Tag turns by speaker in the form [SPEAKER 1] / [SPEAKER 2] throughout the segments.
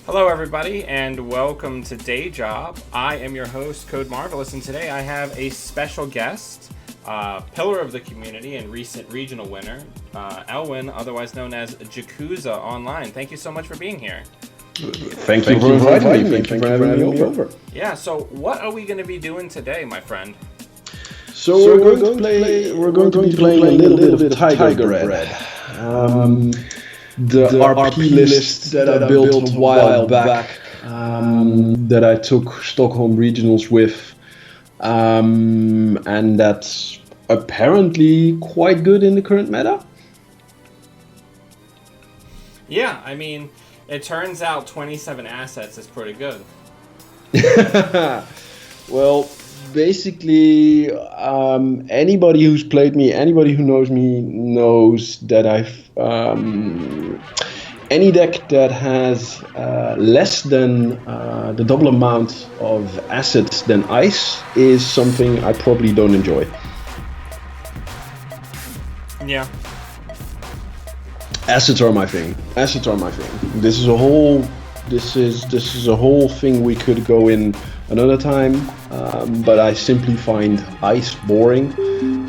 [SPEAKER 1] Hello, everybody, and welcome to Day Job. I am your host, Code Marvelous, and today I have a special guest, pillar of the community and recent regional winner, Elwin, otherwise known as Jakuza online. Thank you so much for being here.
[SPEAKER 2] Thank you for inviting me. Thank you for having me over.
[SPEAKER 1] Yeah, so what are we going to be doing today, my friend?
[SPEAKER 2] So we're going to be playing a little bit of Tiger Bread. The RP list that I built a while back, that I took Stockholm Regionals with, and that's apparently quite good in the current meta.
[SPEAKER 1] Yeah, I mean, it turns out 27 assets is pretty good.
[SPEAKER 2] Well, basically, anybody who's played me, anybody who knows me, knows that I've any deck that has less than the double amount of assets than ice is something I probably don't enjoy.
[SPEAKER 1] Yeah.
[SPEAKER 2] Assets are my thing. This is a whole. This is a whole thing we could go in another time, but I simply find ice boring,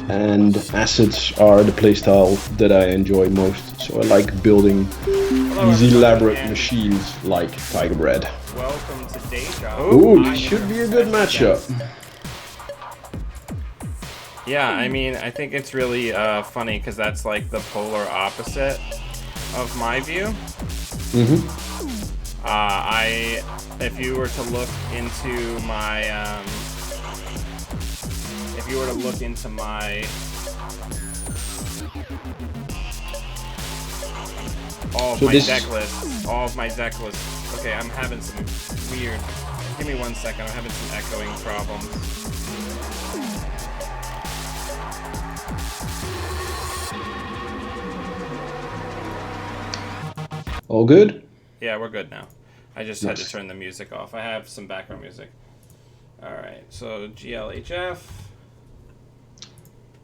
[SPEAKER 2] and assets are the playstyle that I enjoy most. So I like building these elaborate machines like Tiger Bread.
[SPEAKER 1] Welcome to Day Job.
[SPEAKER 2] Ooh, this should be a good matchup.
[SPEAKER 1] Yeah, I mean, I think it's really funny because that's like the polar opposite of my view.
[SPEAKER 2] Mm-hmm.
[SPEAKER 1] If you were to look into my, all of my deck list. Okay, I'm having some weird. Give me 1 second. I'm having some echoing problems.
[SPEAKER 2] All good?
[SPEAKER 1] Yeah, we're good now. I just had to turn the music off. I have some background music. Alright, so GLHF.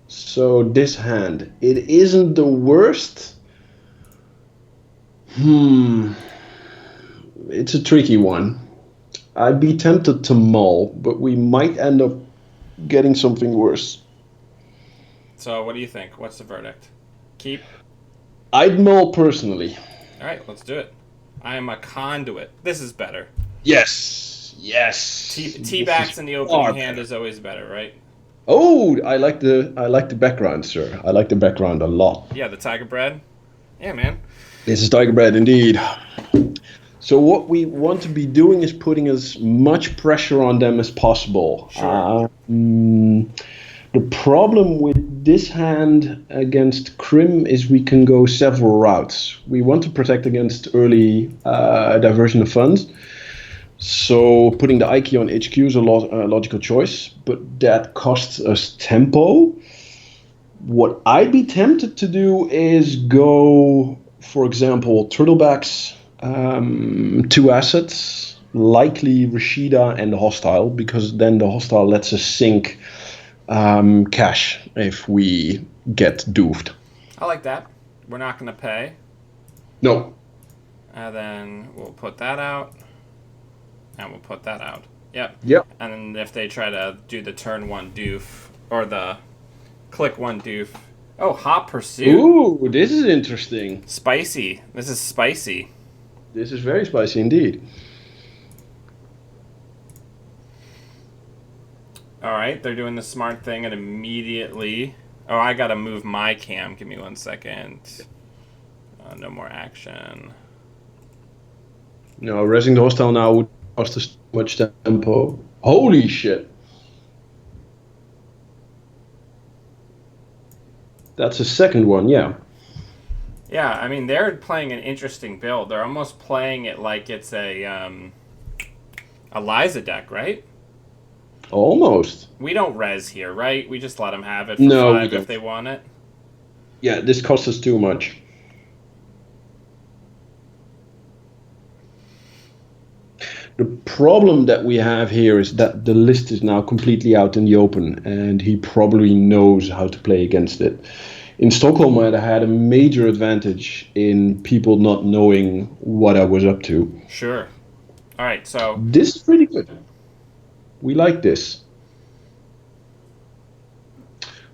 [SPEAKER 2] So this hand, it isn't the worst. It's a tricky one. I'd be tempted to mull, but we might end up getting something worse.
[SPEAKER 1] So what do you think? What's the verdict? Keep?
[SPEAKER 2] I'd mull personally.
[SPEAKER 1] Alright, let's do it. I am a conduit. This is better.
[SPEAKER 2] Yes.
[SPEAKER 1] T-backs in the opening hand is always better, right?
[SPEAKER 2] Oh, I like the background, sir. I like the background a lot.
[SPEAKER 1] Yeah, the Tiger Bread. Yeah, man.
[SPEAKER 2] This is Tiger Bread, indeed. So what we want to be doing is putting as much pressure on them as possible.
[SPEAKER 1] Sure.
[SPEAKER 2] The problem with this hand against Krim is we can go several routes. We want to protect against early diversion of funds. So putting the Ike on HQ is a logical choice, but that costs us tempo. What I'd be tempted to do is go, for example, Turtlebacks, 2 assets, likely Rashida and the Hostile, because then the Hostile lets us sink cash if we get doofed.
[SPEAKER 1] I like that. We're not going to pay.
[SPEAKER 2] No.
[SPEAKER 1] And then we'll put that out. And we'll put that out. Yep. And then if they try to do the turn 1 doof, or the click 1 doof. Oh, Hot Pursuit.
[SPEAKER 2] Ooh, this is interesting.
[SPEAKER 1] Spicy. This is spicy.
[SPEAKER 2] This is very spicy indeed.
[SPEAKER 1] Alright, they're doing the smart thing and immediately... Oh, I gotta move my cam. Give me 1 second. No more action.
[SPEAKER 2] No, resing the Hostile now would cost us too much tempo. Holy shit. That's a second one, yeah.
[SPEAKER 1] Yeah, I mean, they're playing an interesting build. They're almost playing it like it's a Liza deck, right?
[SPEAKER 2] Almost.
[SPEAKER 1] We don't res here, right? We just let them have it for 5 if they want it.
[SPEAKER 2] Yeah, this costs us too much. The problem that we have here is that the list is now completely out in the open, and he probably knows how to play against it. In Stockholm, I had a major advantage in people not knowing what I was up to.
[SPEAKER 1] Sure. All right, so
[SPEAKER 2] This is pretty good. We like this.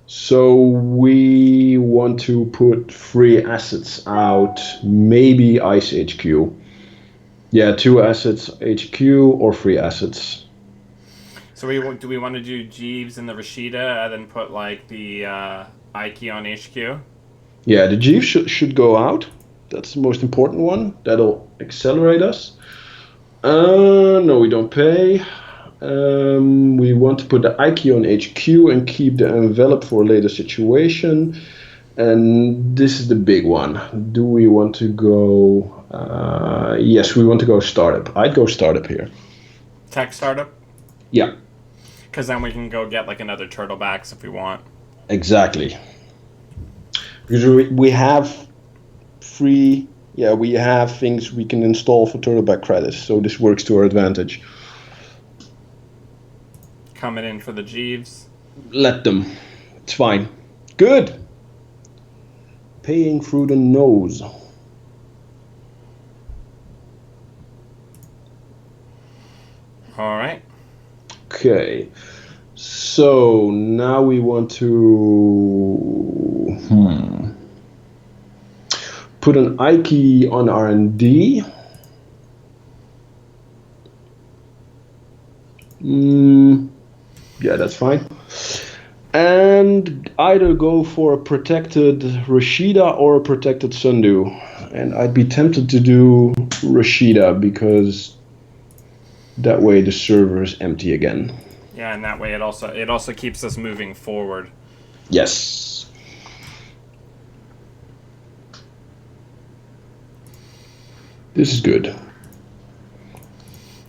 [SPEAKER 2] So we want to put free assets out, maybe Ice HQ. Yeah, two assets HQ or free assets.
[SPEAKER 1] do we want to do Jeeves and the Rashida and then put like the Ike on HQ?
[SPEAKER 2] Yeah, the Jeeves should go out. That's the most important one. That'll accelerate us. No, we don't pay. We want to put the Ike on HQ and keep the envelope for a later situation. And this is the big one. Do we want to go? Yes, we want to go startup. I'd go startup here.
[SPEAKER 1] Tech startup?
[SPEAKER 2] Yeah,
[SPEAKER 1] Because then we can go get like another turtlebacks if we want.
[SPEAKER 2] exactly. Because we have free, yeah, we have things we can install for turtleback credits, so this works to our advantage.
[SPEAKER 1] Coming in for the Jeeves.
[SPEAKER 2] Let them. It's fine. Good. Paying through the nose.
[SPEAKER 1] All right.
[SPEAKER 2] Okay. So now we want to put an Ike on R&D. Yeah, that's fine. And either go for a protected Rashida or a protected Sundu. And I'd be tempted to do Rashida because that way the server is empty again.
[SPEAKER 1] Yeah, and that way it also keeps us moving forward.
[SPEAKER 2] Yes. This is good.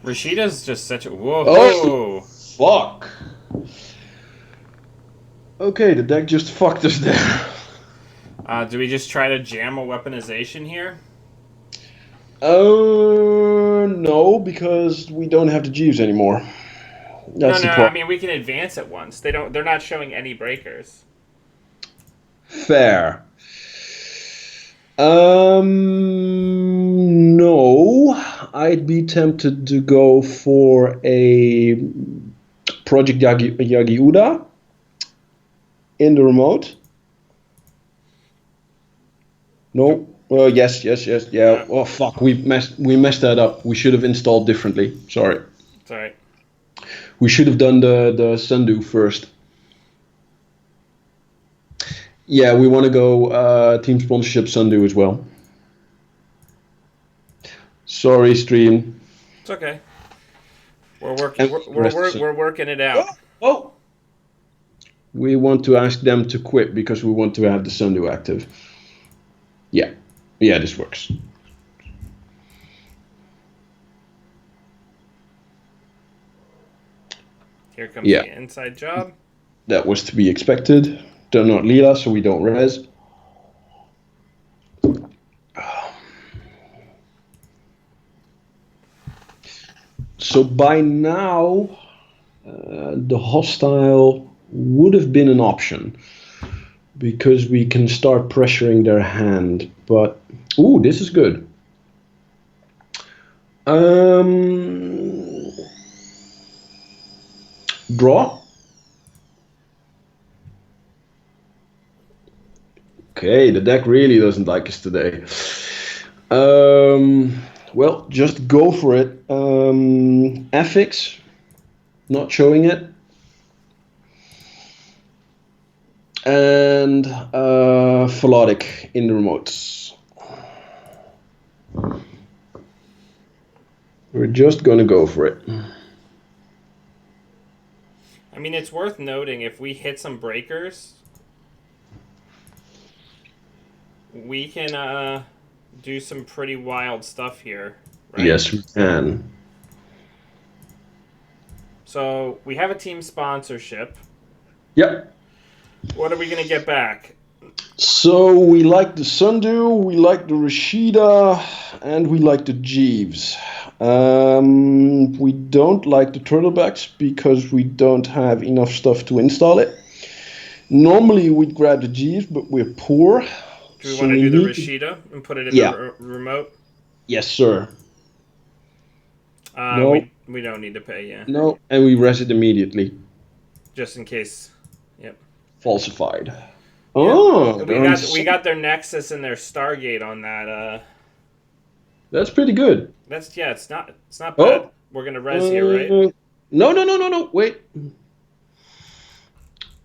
[SPEAKER 1] Rashida's just such a whoa.
[SPEAKER 2] Oh, fuck. Okay, the deck just fucked us there.
[SPEAKER 1] Do we just try to jam a weaponization here?
[SPEAKER 2] No, because we don't have the Jeeves anymore. That's the
[SPEAKER 1] No. I
[SPEAKER 2] problem.
[SPEAKER 1] mean, we can advance at once. They're not showing any breakers.
[SPEAKER 2] Fair. No, I'd be tempted to go for a Project Yagiuda in the remote. No. Yes. Yeah. Oh fuck, we messed that up. We should have installed differently. Sorry.
[SPEAKER 1] It's alright.
[SPEAKER 2] We should have done the Sundu first. Yeah, we want to go team sponsorship Sundu as well. Sorry, stream.
[SPEAKER 1] It's okay. We're working. We're working it out.
[SPEAKER 2] Oh. We want to ask them to quit because we want to have the Sundu active. Yeah, this works.
[SPEAKER 1] Here comes the inside job.
[SPEAKER 2] That was to be expected. They're not Leela, so we don't res. So by now, the hostile would have been an option because we can start pressuring their hand. But ooh, this is good. Draw. Okay, the deck really doesn't like us today. Well, just go for it. Affix, not showing it. And Philotic in the remotes. We're just gonna go for it.
[SPEAKER 1] I mean, it's worth noting if we hit some breakers, we can do some pretty wild stuff here, right?
[SPEAKER 2] Yes, we can.
[SPEAKER 1] So we have a team sponsorship.
[SPEAKER 2] Yep.
[SPEAKER 1] What are we gonna get back?
[SPEAKER 2] So we like the Sundu, we like the Rashida, and we like the Jeeves. We don't like the turtlebacks because we don't have enough stuff to install it. Normally we'd grab the Jeeves, but we're poor.
[SPEAKER 1] Do we want to do the Rashida and put it in the remote?
[SPEAKER 2] Yes, sir. No,
[SPEAKER 1] We don't need to pay, yeah.
[SPEAKER 2] no, and we res it immediately.
[SPEAKER 1] Just in case. Yep.
[SPEAKER 2] Falsified.
[SPEAKER 1] Yep.
[SPEAKER 2] Oh, they're on
[SPEAKER 1] We
[SPEAKER 2] some-
[SPEAKER 1] got their Nexus and their Stargate on that.
[SPEAKER 2] That's pretty good.
[SPEAKER 1] That's yeah. It's not bad.
[SPEAKER 2] Oh,
[SPEAKER 1] We're gonna
[SPEAKER 2] uh,
[SPEAKER 1] res here, right?
[SPEAKER 2] no, no, no, no, no. Wait.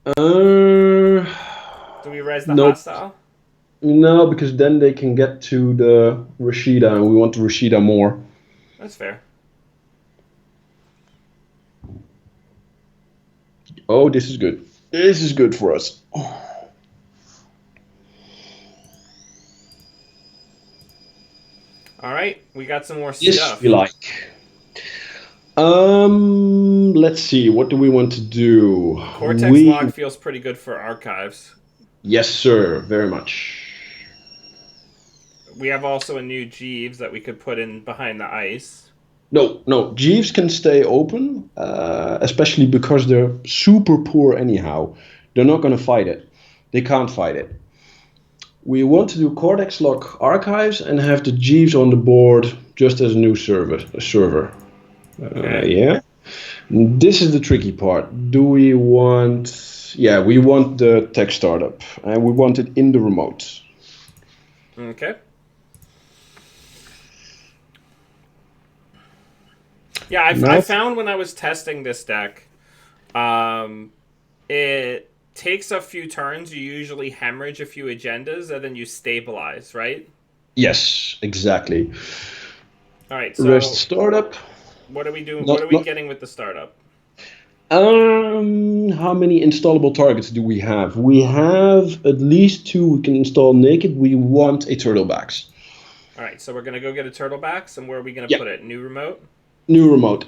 [SPEAKER 2] Uh,
[SPEAKER 1] Do we res the
[SPEAKER 2] no,
[SPEAKER 1] hostile?
[SPEAKER 2] no, because then they can get to the Rashida, and we want the Rashida more.
[SPEAKER 1] That's fair.
[SPEAKER 2] Oh, this is good. This is good for us.
[SPEAKER 1] All right, we got some more
[SPEAKER 2] This
[SPEAKER 1] stuff.
[SPEAKER 2] we like. Let's see. What do we want to do?
[SPEAKER 1] Cortex log feels pretty good for archives.
[SPEAKER 2] Yes, sir. Very much.
[SPEAKER 1] We have also a new Jeeves that we could put in behind the ice.
[SPEAKER 2] No, no. Jeeves can stay open, especially because they're super poor anyhow. They're not going to fight it. They can't fight it. We want to do Cortex lock archives and have the Jeeves on the board just as a new server.
[SPEAKER 1] Okay.
[SPEAKER 2] Yeah. This is the tricky part. Do we want... Yeah, we want the tech startup. And we want it in the remote.
[SPEAKER 1] Okay. Yeah, I found when I was testing this deck, it takes a few turns. You usually hemorrhage a few agendas, and then you stabilize, right?
[SPEAKER 2] Yes, exactly.
[SPEAKER 1] All right, so
[SPEAKER 2] Rest startup.
[SPEAKER 1] what are we doing?
[SPEAKER 2] Not,
[SPEAKER 1] What are we
[SPEAKER 2] not,
[SPEAKER 1] getting with the startup?
[SPEAKER 2] how many installable targets do we have? We have at least 2 we can install naked. We want a turtlebacks.
[SPEAKER 1] All right, so we're gonna go get a turtlebacks, and where are we gonna
[SPEAKER 2] Yeah.
[SPEAKER 1] put it? New remote?
[SPEAKER 2] New remote.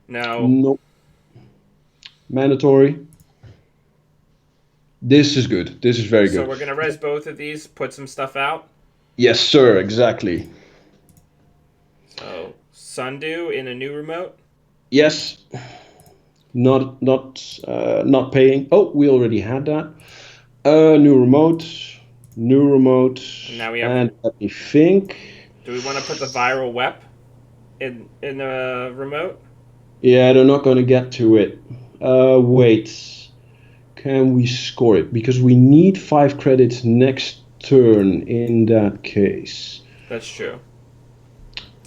[SPEAKER 1] No.
[SPEAKER 2] Nope. Mandatory. This is good. This is very
[SPEAKER 1] So
[SPEAKER 2] good.
[SPEAKER 1] we're gonna res both of these, put some stuff out.
[SPEAKER 2] Yes, sir. Exactly.
[SPEAKER 1] So Sundew in a new remote.
[SPEAKER 2] Yes. Not paying. Oh, we already had that. New remote. New remote.
[SPEAKER 1] And now we have.
[SPEAKER 2] And let me think.
[SPEAKER 1] Do we want to put the viral wep in the remote?
[SPEAKER 2] Yeah, they're not going to get to it. Wait. Can we score it? Because we need 5 credits next turn in that case.
[SPEAKER 1] That's true.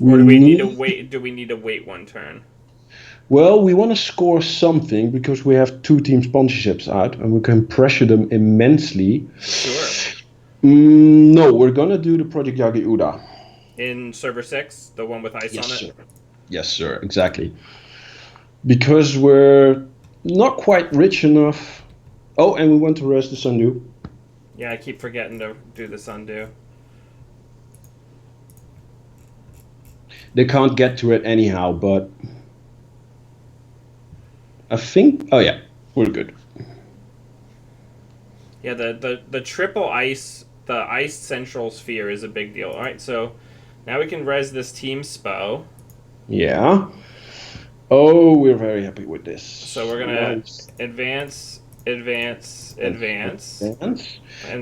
[SPEAKER 1] Or do we need to wait? Do we need to wait one turn?
[SPEAKER 2] Well, we want to score something because we have 2 team sponsorships out and we can pressure them immensely.
[SPEAKER 1] Sure.
[SPEAKER 2] No, we're going to do the Project Jakuza.
[SPEAKER 1] In server 6, the one with ice on it?
[SPEAKER 2] Sir. Yes, sir. Exactly. Because we're not quite rich enough. Oh, and we want to rest the Sundew.
[SPEAKER 1] Yeah, I keep forgetting to do the Sundew.
[SPEAKER 2] They can't get to it anyhow, but I think... Oh, yeah. We're good.
[SPEAKER 1] Yeah, the triple ice, the ice central sphere is a big deal. All right, so now we can res this team spo.
[SPEAKER 2] Yeah. Oh, we're very happy with this.
[SPEAKER 1] So we're gonna advance, and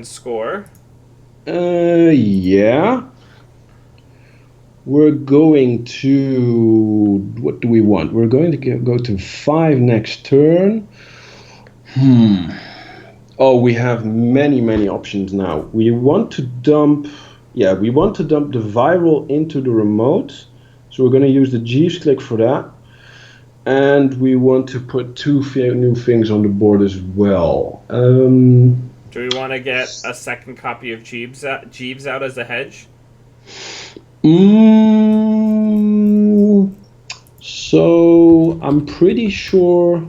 [SPEAKER 1] score.
[SPEAKER 2] Yeah. We're going to... What do we want? We're going to go to 5 next turn. Oh, we have many options now. We want to dump... Yeah, we want to dump the viral into the remote. So we're going to use the Jeeves click for that. And we want to put 2 new things on the board as well.
[SPEAKER 1] Do we want to get a second copy of Jeeves out as a hedge?
[SPEAKER 2] So I'm pretty sure.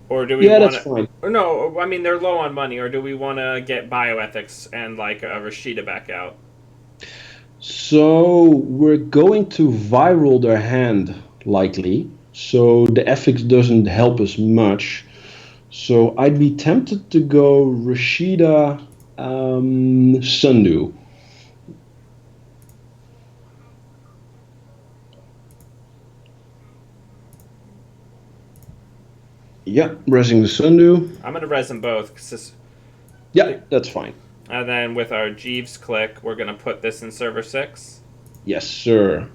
[SPEAKER 1] Or do we
[SPEAKER 2] Yeah,
[SPEAKER 1] want
[SPEAKER 2] that's
[SPEAKER 1] to?
[SPEAKER 2] fine.
[SPEAKER 1] Or no, I mean they're low on money. Or do we want to get bioethics and like a Rashida back out?
[SPEAKER 2] So we're going to viral their hand likely. So the ethics doesn't help us much. So I'd be tempted to go Rashida Sundew. Yeah, resing the Sundew.
[SPEAKER 1] I'm gonna res them both.
[SPEAKER 2] Yeah, that's fine.
[SPEAKER 1] And then with our Jeeves click, we're gonna put this in server 6.
[SPEAKER 2] Yes, sir.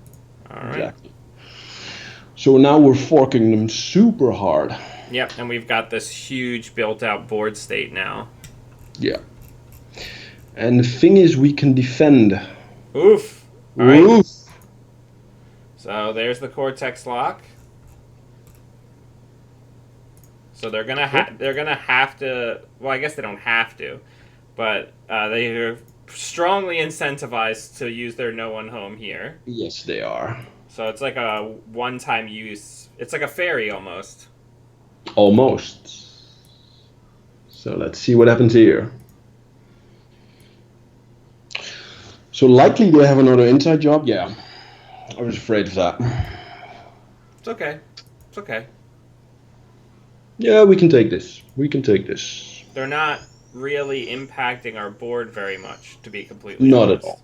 [SPEAKER 1] All right.
[SPEAKER 2] Exactly. So now we're forking them super hard.
[SPEAKER 1] Yep, and we've got this huge built-out board state now.
[SPEAKER 2] Yeah. And the thing is, we can defend.
[SPEAKER 1] Oof. All right.
[SPEAKER 2] Oof.
[SPEAKER 1] So there's the Cortex lock. So they're gonna have to. Well, I guess they don't have to, but they are strongly incentivized to use their no one home here.
[SPEAKER 2] Yes, they are.
[SPEAKER 1] So it's like a one-time use. It's like a ferry almost.
[SPEAKER 2] Almost. So let's see what happens here. So likely they have another inside job. Yeah, I was afraid of that.
[SPEAKER 1] It's okay. It's okay.
[SPEAKER 2] Yeah, we can take this. We can take this.
[SPEAKER 1] They're not really impacting our board very much, to be completely
[SPEAKER 2] Not
[SPEAKER 1] honest.
[SPEAKER 2] at all.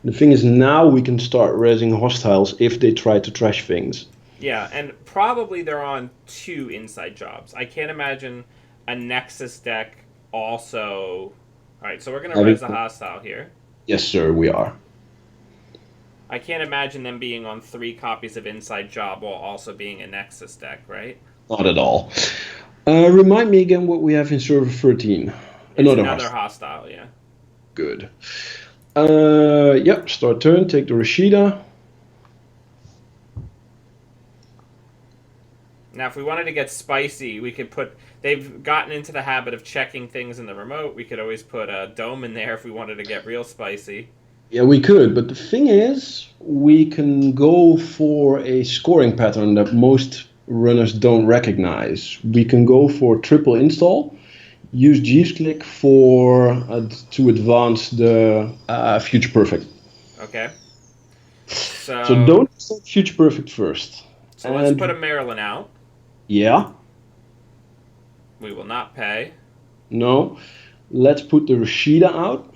[SPEAKER 2] The thing is, now we can start raising hostiles if they try to trash things.
[SPEAKER 1] Yeah, and probably they're on 2 inside jobs. I can't imagine a Nexus deck also. Alright, so we're going to res a hostile here.
[SPEAKER 2] Yes, sir, we are.
[SPEAKER 1] I can't imagine them being on 3 copies of inside job while also being a Nexus deck, right?
[SPEAKER 2] Not at all. Remind me again what we have in server 13.
[SPEAKER 1] Another hostile, yeah.
[SPEAKER 2] Good. Yep, start turn, take the Rashida.
[SPEAKER 1] Now, if we wanted to get spicy, we could put... They've gotten into the habit of checking things in the remote. We could always put a dome in there if we wanted to get real spicy.
[SPEAKER 2] Yeah, we could, but the thing is, we can go for a scoring pattern that most runners don't recognize. We can go for triple install, use Jeeves click for to advance the future perfect.
[SPEAKER 1] Okay. So
[SPEAKER 2] don't install future perfect first.
[SPEAKER 1] So let's put a Maryland out.
[SPEAKER 2] Yeah.
[SPEAKER 1] We will not pay.
[SPEAKER 2] No. Let's put the Rashida out.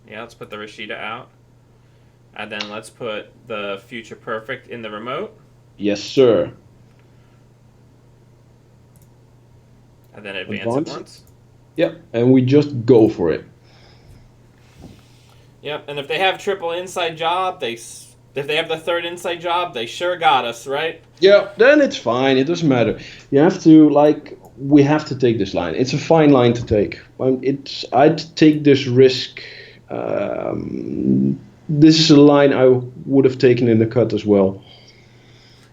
[SPEAKER 1] Yeah, let's put the Rashida out. And then let's put the Future Perfect in the remote.
[SPEAKER 2] Yes, sir.
[SPEAKER 1] And then advance it once.
[SPEAKER 2] Yep, and we just go for it.
[SPEAKER 1] Yep, and if they have triple inside job, if they have the third inside job, they sure got us, right?
[SPEAKER 2] Yeah, then it's fine. It doesn't matter. You have to, we have to take this line. It's a fine line to take. I'd take this risk. This is a line I would have taken in the cut as well.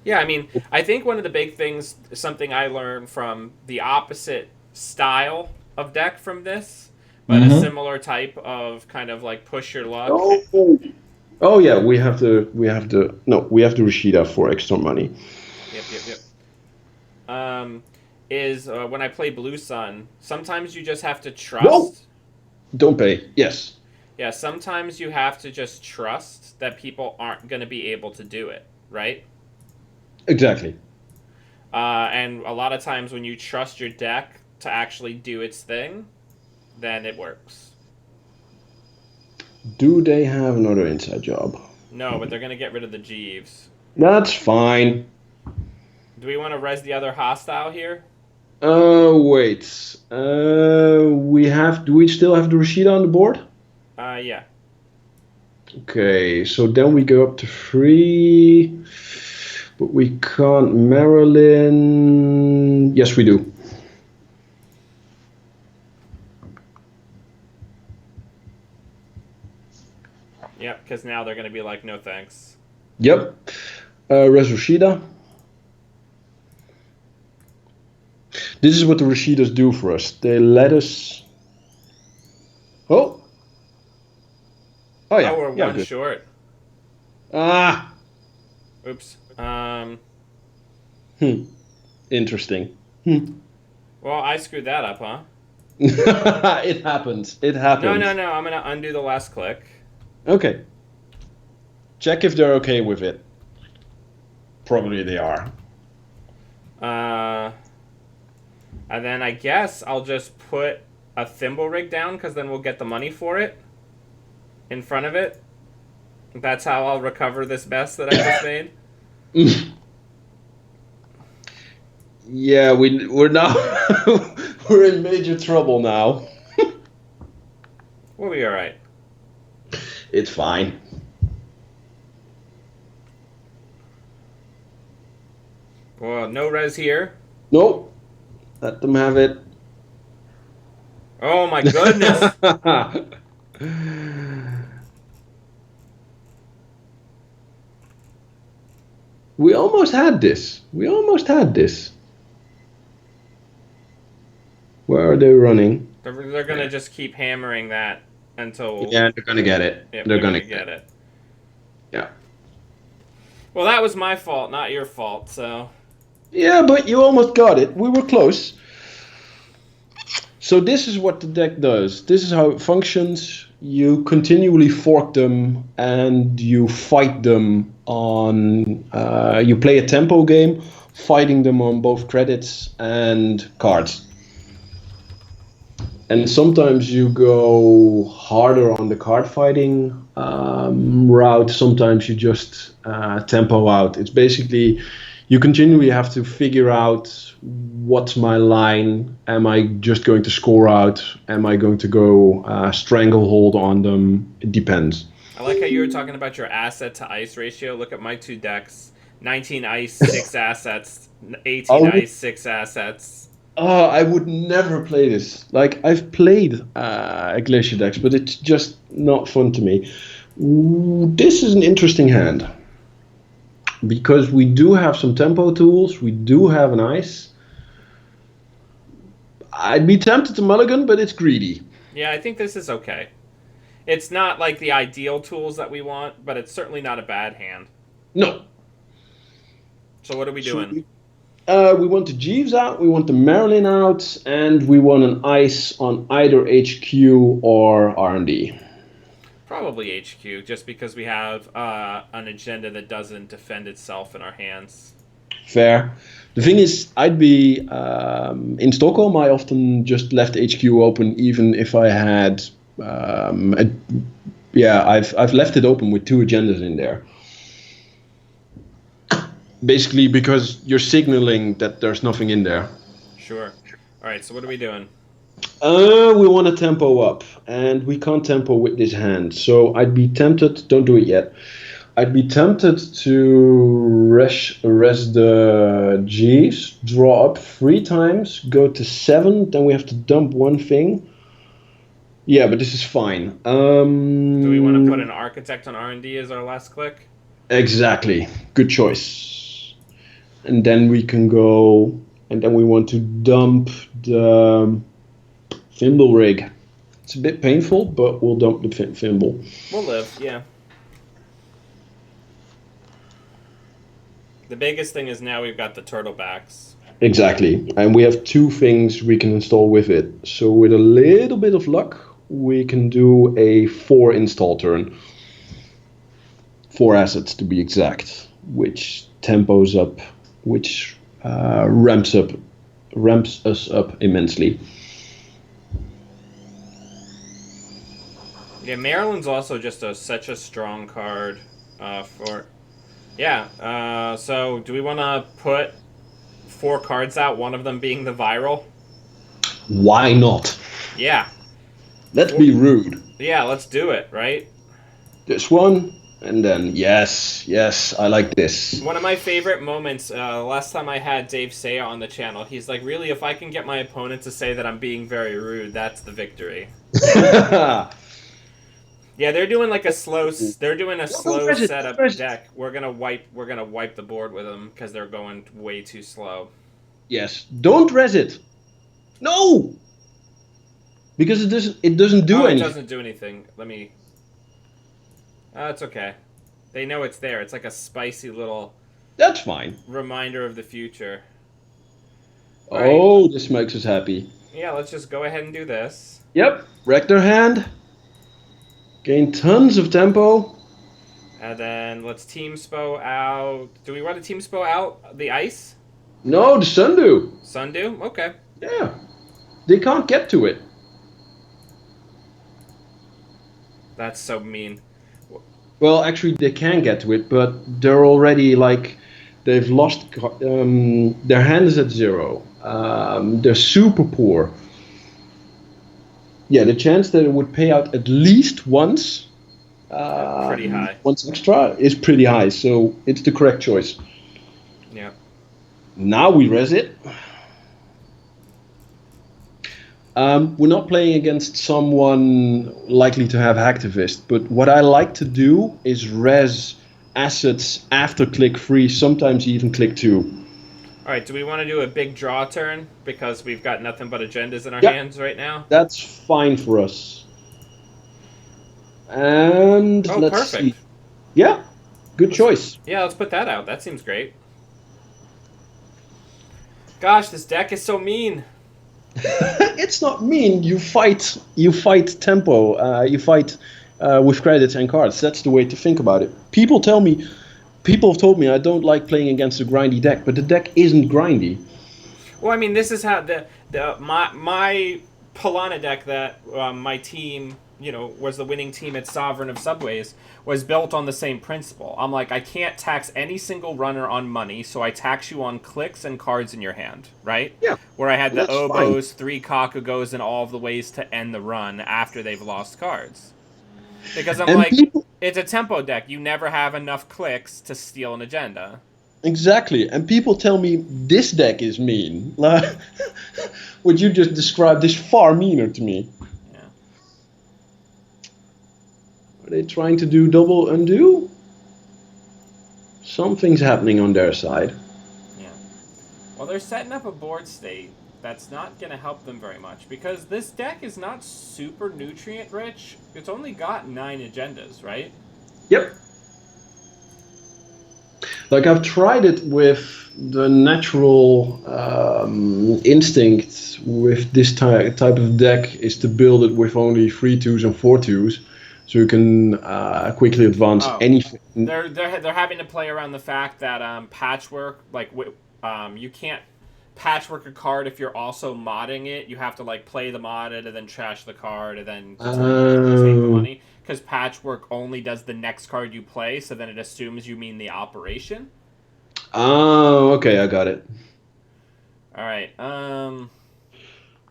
[SPEAKER 1] Yeah, I mean, I think one of the big things, something I learned from the opposite style of deck from this, but a similar type of kind of like push your luck.
[SPEAKER 2] Oh yeah, we have the Rashida for extra money.
[SPEAKER 1] Yep. Is when I play Blue Sun, sometimes you just have to trust.
[SPEAKER 2] No! Don't pay. Yes.
[SPEAKER 1] Yeah, sometimes you have to just trust that people aren't going to be able to do it, right?
[SPEAKER 2] Exactly.
[SPEAKER 1] And a lot of times when you trust your deck to actually do its thing, then it works.
[SPEAKER 2] Do they have another inside job?
[SPEAKER 1] No, but they're going to get rid of the Jeeves.
[SPEAKER 2] That's fine.
[SPEAKER 1] Do we want to res the other hostile here?
[SPEAKER 2] Wait. Do we still have the Rashida on the board?
[SPEAKER 1] Yeah.
[SPEAKER 2] Okay, so then we go up to 3, but we can't Maryland. Yes, we do.
[SPEAKER 1] Yep, because now they're going to be like, no thanks.
[SPEAKER 2] Yep. Res Rashida. This is what the Rashidas do for us. They let us... Oh yeah.
[SPEAKER 1] Oh, we're one
[SPEAKER 2] good.
[SPEAKER 1] short.
[SPEAKER 2] Ah.
[SPEAKER 1] Oops.
[SPEAKER 2] Interesting.
[SPEAKER 1] Well, I screwed that up, huh?
[SPEAKER 2] It happens. It happens.
[SPEAKER 1] No. I'm going to undo the last click.
[SPEAKER 2] Okay. Check if they're okay with it. Probably they are.
[SPEAKER 1] And then I guess I'll just put a thimble rig down, because then we'll get the money for it in front of it. That's how I'll recover this mess that I just made.
[SPEAKER 2] Yeah, we're now we're in major trouble now.
[SPEAKER 1] We'll be all right.
[SPEAKER 2] It's fine.
[SPEAKER 1] Well, no res here.
[SPEAKER 2] Nope. Let them have it.
[SPEAKER 1] Oh my goodness.
[SPEAKER 2] We almost had this. We almost had this. Where are they running?
[SPEAKER 1] They're gonna just keep hammering that until.
[SPEAKER 2] Yeah, they're gonna get it.
[SPEAKER 1] Yep,
[SPEAKER 2] They're
[SPEAKER 1] gonna
[SPEAKER 2] gonna
[SPEAKER 1] get it.
[SPEAKER 2] Yeah.
[SPEAKER 1] Well, that was my fault, not your fault. So.
[SPEAKER 2] Yeah, but you almost got it. We were close. So this is what the deck does. This is how it functions. You continually fork them and you fight them on. You play a tempo game, fighting them on both credits and cards. And sometimes you go harder on the card fighting route. Sometimes you just tempo out. It's basically you continually have to figure out what's my line. Am I just going to score out? Am I going to go stranglehold on them? It depends.
[SPEAKER 1] I like how you were talking about your asset to ice ratio. Look at my two decks: 19 ice, 6 assets; 18 ice, 6 assets.
[SPEAKER 2] Oh, I would never play this. Like, I've played Glacier decks, but it's just not fun to me. This is an interesting hand. Because we do have some tempo tools, we do have an ice. I'd be tempted to mulligan, but it's greedy.
[SPEAKER 1] Yeah, I think this is okay. It's not like the ideal tools that we want, but it's certainly not a bad hand.
[SPEAKER 2] No.
[SPEAKER 1] So what are we doing?
[SPEAKER 2] We want the Jeeves out, we want the Marilyn out, and we want an ice on either HQ or R&D.
[SPEAKER 1] Probably HQ, just because we have an agenda that doesn't defend itself in our hands.
[SPEAKER 2] Fair. The thing is, I'd be in Stockholm. I often just left HQ open, even if I had. I've left it open with 2 agendas in there. Basically, because you're signaling that there's nothing in there.
[SPEAKER 1] Sure. All right. So what are we doing?
[SPEAKER 2] We want to tempo up, and we can't tempo with this hand. So I'd be tempted. Don't do it yet. I'd be tempted to res the G's, draw up 3 times, go to 7, then we have to dump 1 thing. Yeah, but this is fine.
[SPEAKER 1] Do we want to put an architect on R&D as our last click?
[SPEAKER 2] Exactly. Good choice. And then we can go, and then we want to dump the thimble rig. It's a bit painful, but we'll dump the thimble.
[SPEAKER 1] We'll live, yeah. The biggest thing is now we've got the turtlebacks.
[SPEAKER 2] Exactly. And we have 2 things we can install with it. So with a little bit of luck, we can do a 4 install turn. 4 assets to be exact, which tempos up, which ramps us up immensely.
[SPEAKER 1] Yeah, Maryland's also just such a strong card for... Yeah, so do we want to put 4 cards out, one of them being the viral?
[SPEAKER 2] Why not?
[SPEAKER 1] Yeah.
[SPEAKER 2] Let's be rude.
[SPEAKER 1] Yeah, let's do it, right?
[SPEAKER 2] This one, and then yes, I like this.
[SPEAKER 1] One of my favorite moments, last time I had Dave Saya on the channel, he's like, really, if I can get my opponent to say that I'm being very rude, that's the victory. Yeah, they're doing like a slow. They're doing a slow setup deck. We're gonna wipe the board with them because they're going way too slow.
[SPEAKER 2] Yes, don't res it. No, because it doesn't do anything.
[SPEAKER 1] It doesn't do anything. Let me. It's okay. They know it's there. It's like a spicy little.
[SPEAKER 2] That's fine.
[SPEAKER 1] Reminder of the future.
[SPEAKER 2] Oh, right. This makes us happy.
[SPEAKER 1] Yeah, let's just go ahead and do this.
[SPEAKER 2] Yep, wreck their hand. Gain tons of tempo.
[SPEAKER 1] And then let's Team Spo out. Do we want to Team Spo out the ice?
[SPEAKER 2] No, the Sundew.
[SPEAKER 1] Sundew? Okay.
[SPEAKER 2] Yeah. They can't get to it.
[SPEAKER 1] That's so mean.
[SPEAKER 2] Well, actually, they can get to it, but they're already like... They've lost... their hand is at 0. They're super poor. Yeah, the chance that it would pay out at least once
[SPEAKER 1] Pretty high.
[SPEAKER 2] once extra is pretty high, so it's the correct choice.
[SPEAKER 1] Yeah.
[SPEAKER 2] Now we res it. We're not playing against someone likely to have hacktivist, but what I like to do is res assets after click 3, sometimes even click 2.
[SPEAKER 1] All right, do we want to do a big draw turn because we've got nothing but agendas in our
[SPEAKER 2] Yeah,
[SPEAKER 1] hands right now?
[SPEAKER 2] that's fine for us. And
[SPEAKER 1] Oh,
[SPEAKER 2] let's
[SPEAKER 1] perfect.
[SPEAKER 2] see. Yeah, good choice.
[SPEAKER 1] Yeah, let's put that out. That seems great. Gosh, this deck is so mean.
[SPEAKER 2] It's not mean. You fight. You fight tempo. You fight with credits and cards. That's the way to think about it. People have told me I don't like playing against a grindy deck, but the deck isn't grindy.
[SPEAKER 1] Well, I mean, this is how my Polana deck that my team, was the winning team at Sovereign of Subways, was built on the same principle. I'm like, I can't tax any single runner on money, so I tax you on clicks and cards in your hand, right?
[SPEAKER 2] Yeah,
[SPEAKER 1] Where I had the
[SPEAKER 2] that's fine.
[SPEAKER 1] oboes, 3 Kakugos, and all of the ways to end the run after they've lost cards. Because I'm
[SPEAKER 2] And
[SPEAKER 1] like,
[SPEAKER 2] people
[SPEAKER 1] it's a tempo deck. You never have enough clicks to steal an agenda.
[SPEAKER 2] exactly. And people tell me this deck is mean. Like, what you just described is far meaner to me.
[SPEAKER 1] Yeah.
[SPEAKER 2] Are they trying to do double undo? Something's happening on their side.
[SPEAKER 1] Yeah. Well, they're setting up a board state that's not going to help them very much because this deck is not super nutrient rich. It's only got 9 agendas, right?
[SPEAKER 2] Yep. Like I've tried it with the natural instinct with this type of deck is to build it with only 3/2s and 4/2s, so you can quickly advance
[SPEAKER 1] Oh,
[SPEAKER 2] anything.
[SPEAKER 1] they're having to play around the fact that patchwork, like you can't patchwork a card if you're also modding it. You have to like play the modded and then trash the card and then take the
[SPEAKER 2] Oh,
[SPEAKER 1] money because patchwork only does the next card you play, so then it assumes you mean the operation.
[SPEAKER 2] oh, okay, I got it.
[SPEAKER 1] All right.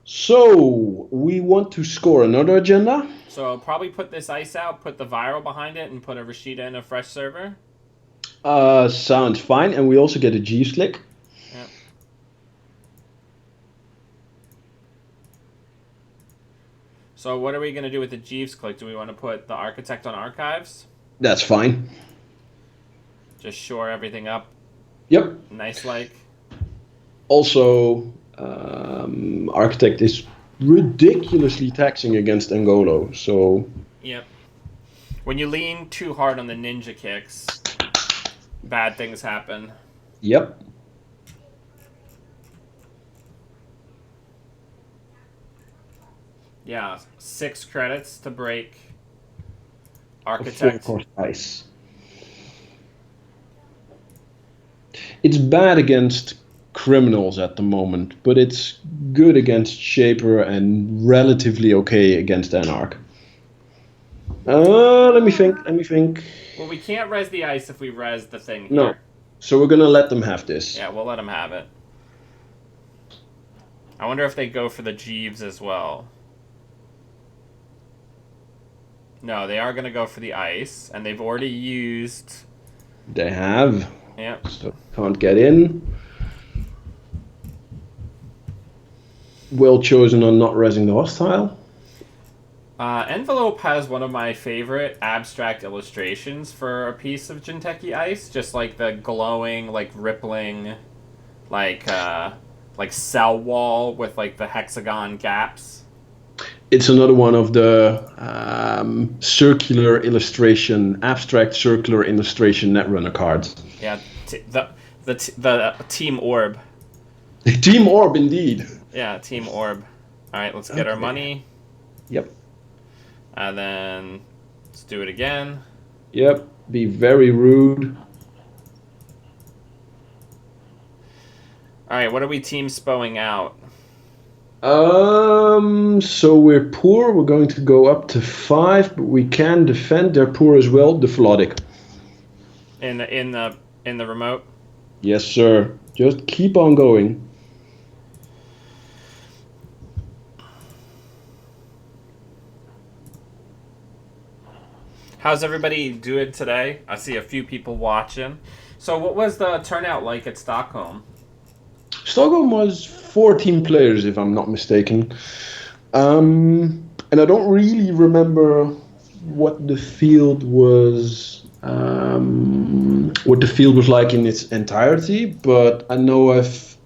[SPEAKER 2] So we want to score another agenda.
[SPEAKER 1] So I'll probably put this ice out, put the viral behind it, and put a Rashida in a fresh server.
[SPEAKER 2] Sounds fine, and we also get a Jeeves click.
[SPEAKER 1] Yeah. So what are we gonna do with the Jeeves click? Do we want to put the Architect on archives?
[SPEAKER 2] That's fine.
[SPEAKER 1] Just shore everything up,
[SPEAKER 2] Yep.
[SPEAKER 1] nice like.
[SPEAKER 2] Also, Architect is ridiculously taxing against Angolo, so
[SPEAKER 1] Yep. When you lean too hard on the ninja kicks, bad things happen.
[SPEAKER 2] yep.
[SPEAKER 1] Yeah, 6 credits to break
[SPEAKER 2] A
[SPEAKER 1] Architect.
[SPEAKER 2] 4 cost ice. It's bad against criminals at the moment, but it's good against Shaper and relatively okay against Anarch. Let me think. Let me think.
[SPEAKER 1] Well, we can't res the ice if we res the thing
[SPEAKER 2] No.
[SPEAKER 1] here.
[SPEAKER 2] So we're gonna let them have this.
[SPEAKER 1] Yeah, we'll let them have it. I wonder if they go for the Jeeves as well. No, they are going to go for the ice, and they've already used...
[SPEAKER 2] They have.
[SPEAKER 1] Yep.
[SPEAKER 2] So can't get in. Well chosen on not resing the hostile.
[SPEAKER 1] Envelope has one of my favorite abstract illustrations for a piece of Jinteki ice. Just like the glowing, like rippling, like cell wall with like the hexagon gaps.
[SPEAKER 2] It's another one of the circular illustration, abstract circular illustration Netrunner cards.
[SPEAKER 1] Yeah, the Team Orb.
[SPEAKER 2] Team Orb, indeed.
[SPEAKER 1] Yeah, Team Orb. All right, let's get our money.
[SPEAKER 2] Yep.
[SPEAKER 1] And then let's do it again.
[SPEAKER 2] Yep. Be very rude.
[SPEAKER 1] All right, what are we team spoing out?
[SPEAKER 2] So we're poor. We're going to go up to 5, but we can defend. They're poor as well. The Flodic.
[SPEAKER 1] In the remote.
[SPEAKER 2] Yes, sir. Just keep on going.
[SPEAKER 1] How's everybody doing today? I see a few people watching. So, what was the turnout like at Stockholm?
[SPEAKER 2] Stockholm was 14 players, if I'm not mistaken. And I don't really remember what the field was. What the field was like in its entirety, but I know I've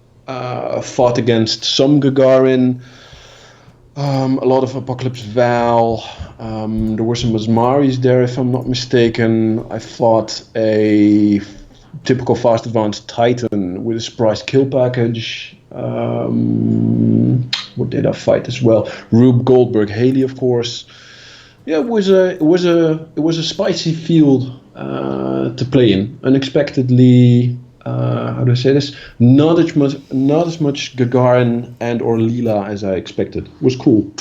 [SPEAKER 2] fought against some Gagarin, a lot of Apocalypse Val. There were some Masmaris there, if I'm not mistaken. I fought a typical fast advanced Titan with a surprise kill package. What did I fight as well? Rube Goldberg, Haley, of course. Yeah, it was a spicy field to play in. Unexpectedly, how do I say this? Not as much Gagarin and or Leela as I expected. It was cool.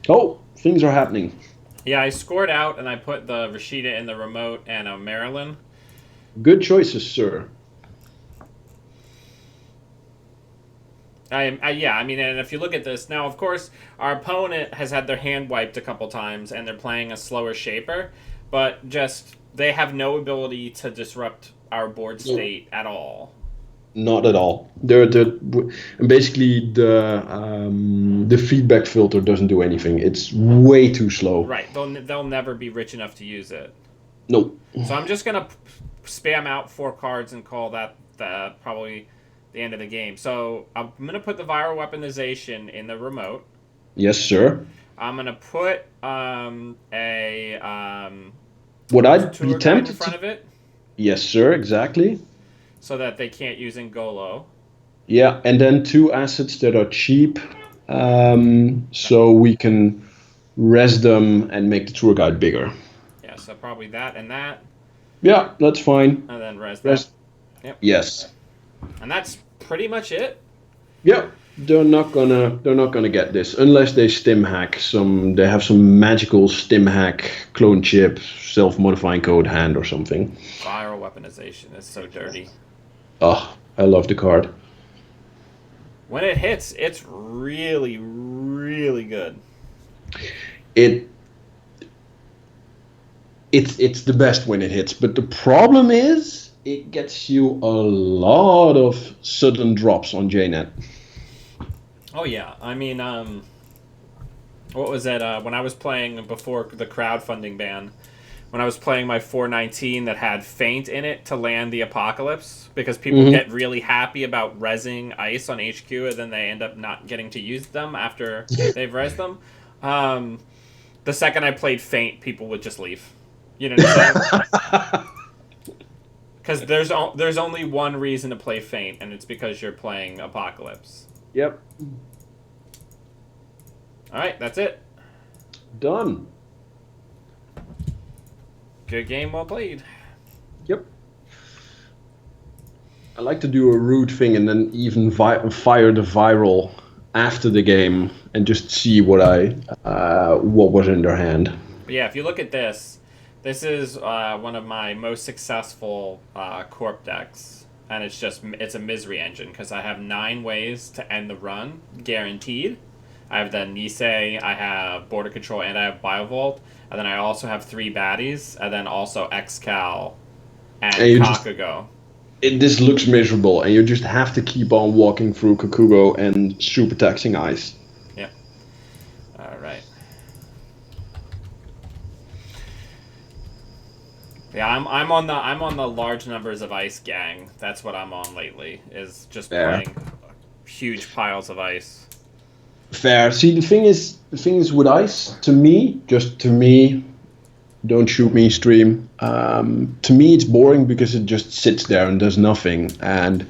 [SPEAKER 2] Oh, things are happening.
[SPEAKER 1] Yeah, I scored out and I put the Rashida in the remote and a Marilyn.
[SPEAKER 2] Good choices, sir.
[SPEAKER 1] Yeah, I mean, and if you look at this now, of course, our opponent has had their hand wiped a couple times, and they're playing a slower shaper, but just they have no ability to disrupt our board state at all.
[SPEAKER 2] Not at all. And basically the feedback filter doesn't do anything. It's way too slow.
[SPEAKER 1] Right, they'll never be rich enough to use it.
[SPEAKER 2] Nope.
[SPEAKER 1] So I'm just gonna spam out 4 cards and call that probably the end of the game. So I'm gonna put the viral weaponization in the remote.
[SPEAKER 2] Yes, sir.
[SPEAKER 1] I'm gonna put
[SPEAKER 2] What I'd
[SPEAKER 1] tour
[SPEAKER 2] be
[SPEAKER 1] guide in
[SPEAKER 2] tempted
[SPEAKER 1] front
[SPEAKER 2] to.
[SPEAKER 1] of it
[SPEAKER 2] Yes, sir. Exactly.
[SPEAKER 1] so that they can't use Ngolo.
[SPEAKER 2] Yeah, and then 2 assets that are cheap, so we can res them and make the tour guide bigger.
[SPEAKER 1] Yeah, so probably that and that,
[SPEAKER 2] Yeah, that's fine.
[SPEAKER 1] and then res that.
[SPEAKER 2] Res.
[SPEAKER 1] Yep.
[SPEAKER 2] Yes.
[SPEAKER 1] And that's pretty much it.
[SPEAKER 2] Yeah. They're not gonna get this unless they stim hack some. They have some magical stim hack clone chip self-modifying code hand or something.
[SPEAKER 1] Viral weaponization is so dirty.
[SPEAKER 2] Oh, I love the card.
[SPEAKER 1] When it hits, it's really, really good.
[SPEAKER 2] It it's the best when it hits, but the problem is it gets you a lot of sudden drops on JNet.
[SPEAKER 1] Oh yeah, I mean, what was it? When I was playing before the crowdfunding ban, when I was playing my 419 that had feint in it to land the apocalypse, because people get really happy about rezzing ice on HQ and then they end up not getting to use them after they've rezzed them. The second I played feint, people would just leave. You know what I'm saying? Because there's only one reason to play feint, and it's because you're playing apocalypse.
[SPEAKER 2] Yep.
[SPEAKER 1] All right, that's it.
[SPEAKER 2] Done.
[SPEAKER 1] Good game, well played.
[SPEAKER 2] Yep. I like to do a rude thing and then even fire the viral after the game and just see what was in their hand.
[SPEAKER 1] But yeah, if you look at this, this is one of my most successful corp decks, and it's a misery engine because I have 9 ways to end the run guaranteed. I have the Nisei, I have Border Control, and I have Biovolt, and then I also have 3 baddies, and then also Excal and Kakugo.
[SPEAKER 2] This looks miserable, and you just have to keep on walking through Kakugo and super taxing ice.
[SPEAKER 1] Yep. All right. Yeah, I'm on the large numbers of ice gang. That's what I'm on lately. Is just playing huge piles of ice.
[SPEAKER 2] Fair. See, the thing is with ice, to me, don't shoot me, stream. To me, it's boring because it just sits there and does nothing. And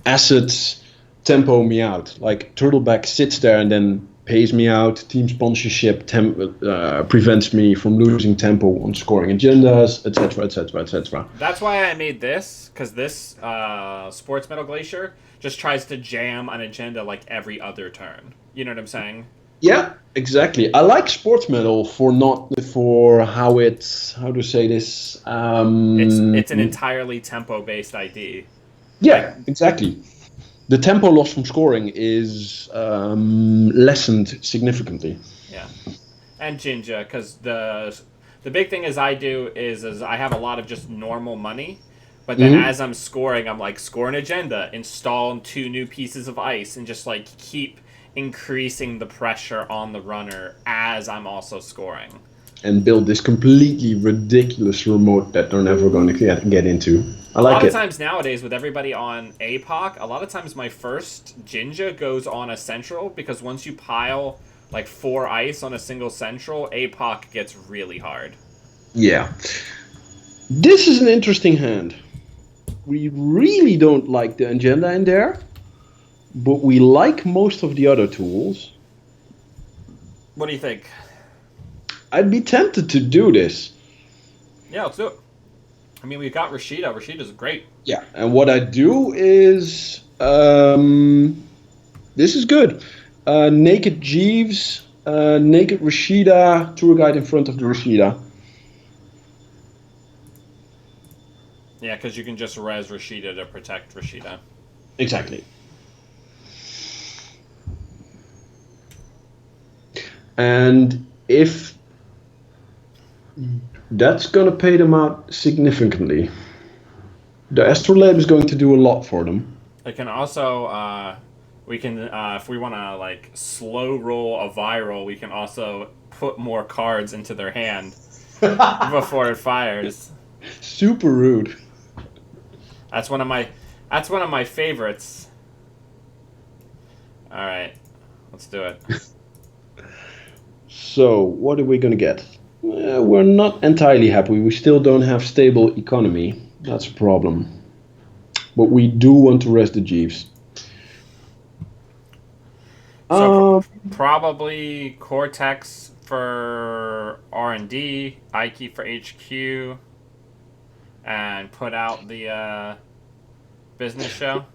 [SPEAKER 2] assets tempo me out. Like Turtleback sits there and then pays me out. Team sponsorship prevents me from losing tempo on scoring agendas, etc., etc., etc.
[SPEAKER 1] That's why I made this, because this Sports Metal Glacier just tries to jam an agenda like every other turn. You know what I'm saying?
[SPEAKER 2] Yeah, exactly. I like sports metal for how to say this.
[SPEAKER 1] It's an entirely tempo based ID.
[SPEAKER 2] Yeah, exactly. The tempo loss from scoring is lessened significantly.
[SPEAKER 1] Yeah, and Jinja, because The big thing I do is I have a lot of just normal money, but then
[SPEAKER 2] Hmm.
[SPEAKER 1] as I'm scoring, I'm like score an agenda, install 2 new pieces of ice, and just like keep increasing the pressure on the runner as I'm also scoring.
[SPEAKER 2] And build this completely ridiculous remote that they're never going to get into. I
[SPEAKER 1] A lot
[SPEAKER 2] like
[SPEAKER 1] of
[SPEAKER 2] it.
[SPEAKER 1] times nowadays with everybody on APOC, a lot of times my first Jinja goes on a central because once you pile like 4 ice on a single central, APOC gets really hard.
[SPEAKER 2] Yeah. This is an interesting hand. We really don't like the agenda in there, but we like most of the other tools.
[SPEAKER 1] What do you think?
[SPEAKER 2] I'd be tempted to do this.
[SPEAKER 1] Yeah, let's do it. I mean, we've got Rashida. Rashida's great.
[SPEAKER 2] Yeah. And what I do is this is good. Naked Jeeves, Naked Rashida, tour guide in front of the Rashida.
[SPEAKER 1] Yeah, because you can just res Rashida to protect Rashida.
[SPEAKER 2] Exactly. And if that's going to pay them out significantly, the astrolabe is going to do a lot for them.
[SPEAKER 1] It can also, we can, if we want to like slow roll a viral, we can also put more cards into their hand before it fires.
[SPEAKER 2] Super rude.
[SPEAKER 1] That's one of my, that's one of my favorites. All right, let's do it.
[SPEAKER 2] So, what are we going to get? We're not entirely happy. We still don't have stable economy. That's a problem. But we do want to rest the Jeeves.
[SPEAKER 1] So probably Cortex for R&D, Ike for HQ, and put out the business show.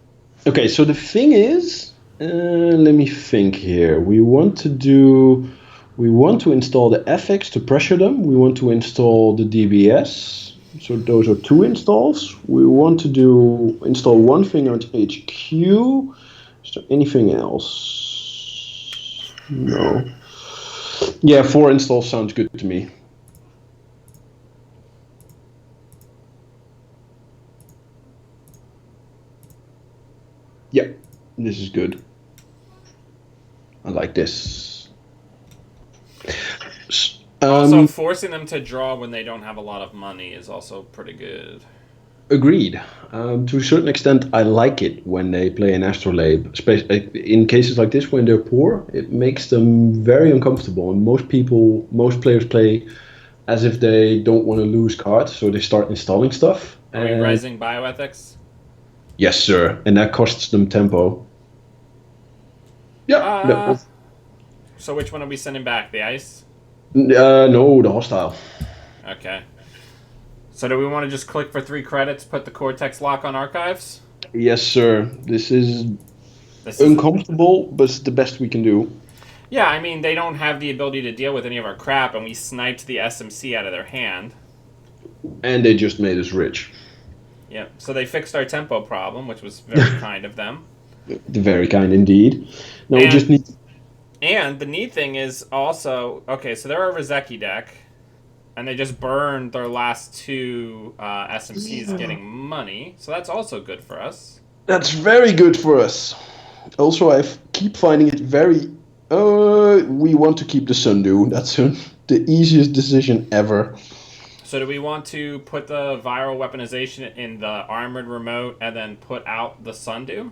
[SPEAKER 2] Okay, so the thing is, let me think here. We want to install the FX to pressure them. We want to install the DBS. So those are 2 installs. We want to install one thing on HQ. Is there anything else? No. Yeah, 4 installs sounds good to me. Yeah, this is good. I like this.
[SPEAKER 1] Also, forcing them to draw when they don't have a lot of money is also pretty good.
[SPEAKER 2] Agreed. To a certain extent, I like it when they play an astrolabe. In cases like this, when they're poor, it makes them very uncomfortable. And most players play as if they don't want to lose cards, so they start installing stuff.
[SPEAKER 1] Are we rising bioethics?
[SPEAKER 2] Yes, sir. And that costs them tempo. Yeah.
[SPEAKER 1] So which one are we sending back? The ice?
[SPEAKER 2] No, the hostile.
[SPEAKER 1] Okay. So do we want to just click for 3 credits, put the Cortex lock on archives?
[SPEAKER 2] Yes, sir. This is uncomfortable, but it's the best we can do.
[SPEAKER 1] Yeah, I mean, they don't have the ability to deal with any of our crap, and we sniped the SMC out of their hand.
[SPEAKER 2] And they just made us rich.
[SPEAKER 1] Yep. So they fixed our tempo problem, which was very kind of them.
[SPEAKER 2] Very kind indeed. No, we just need...
[SPEAKER 1] And the neat thing is also... Okay, so they're a Rozeki deck, and they just burned their last 2 SMCs getting money, so that's also good for us.
[SPEAKER 2] That's very good for us. Also, I keep finding it very... we want to keep the Sundew. That's the easiest decision ever.
[SPEAKER 1] So do we want to put the viral weaponization in the armored remote and then put out the Sundew?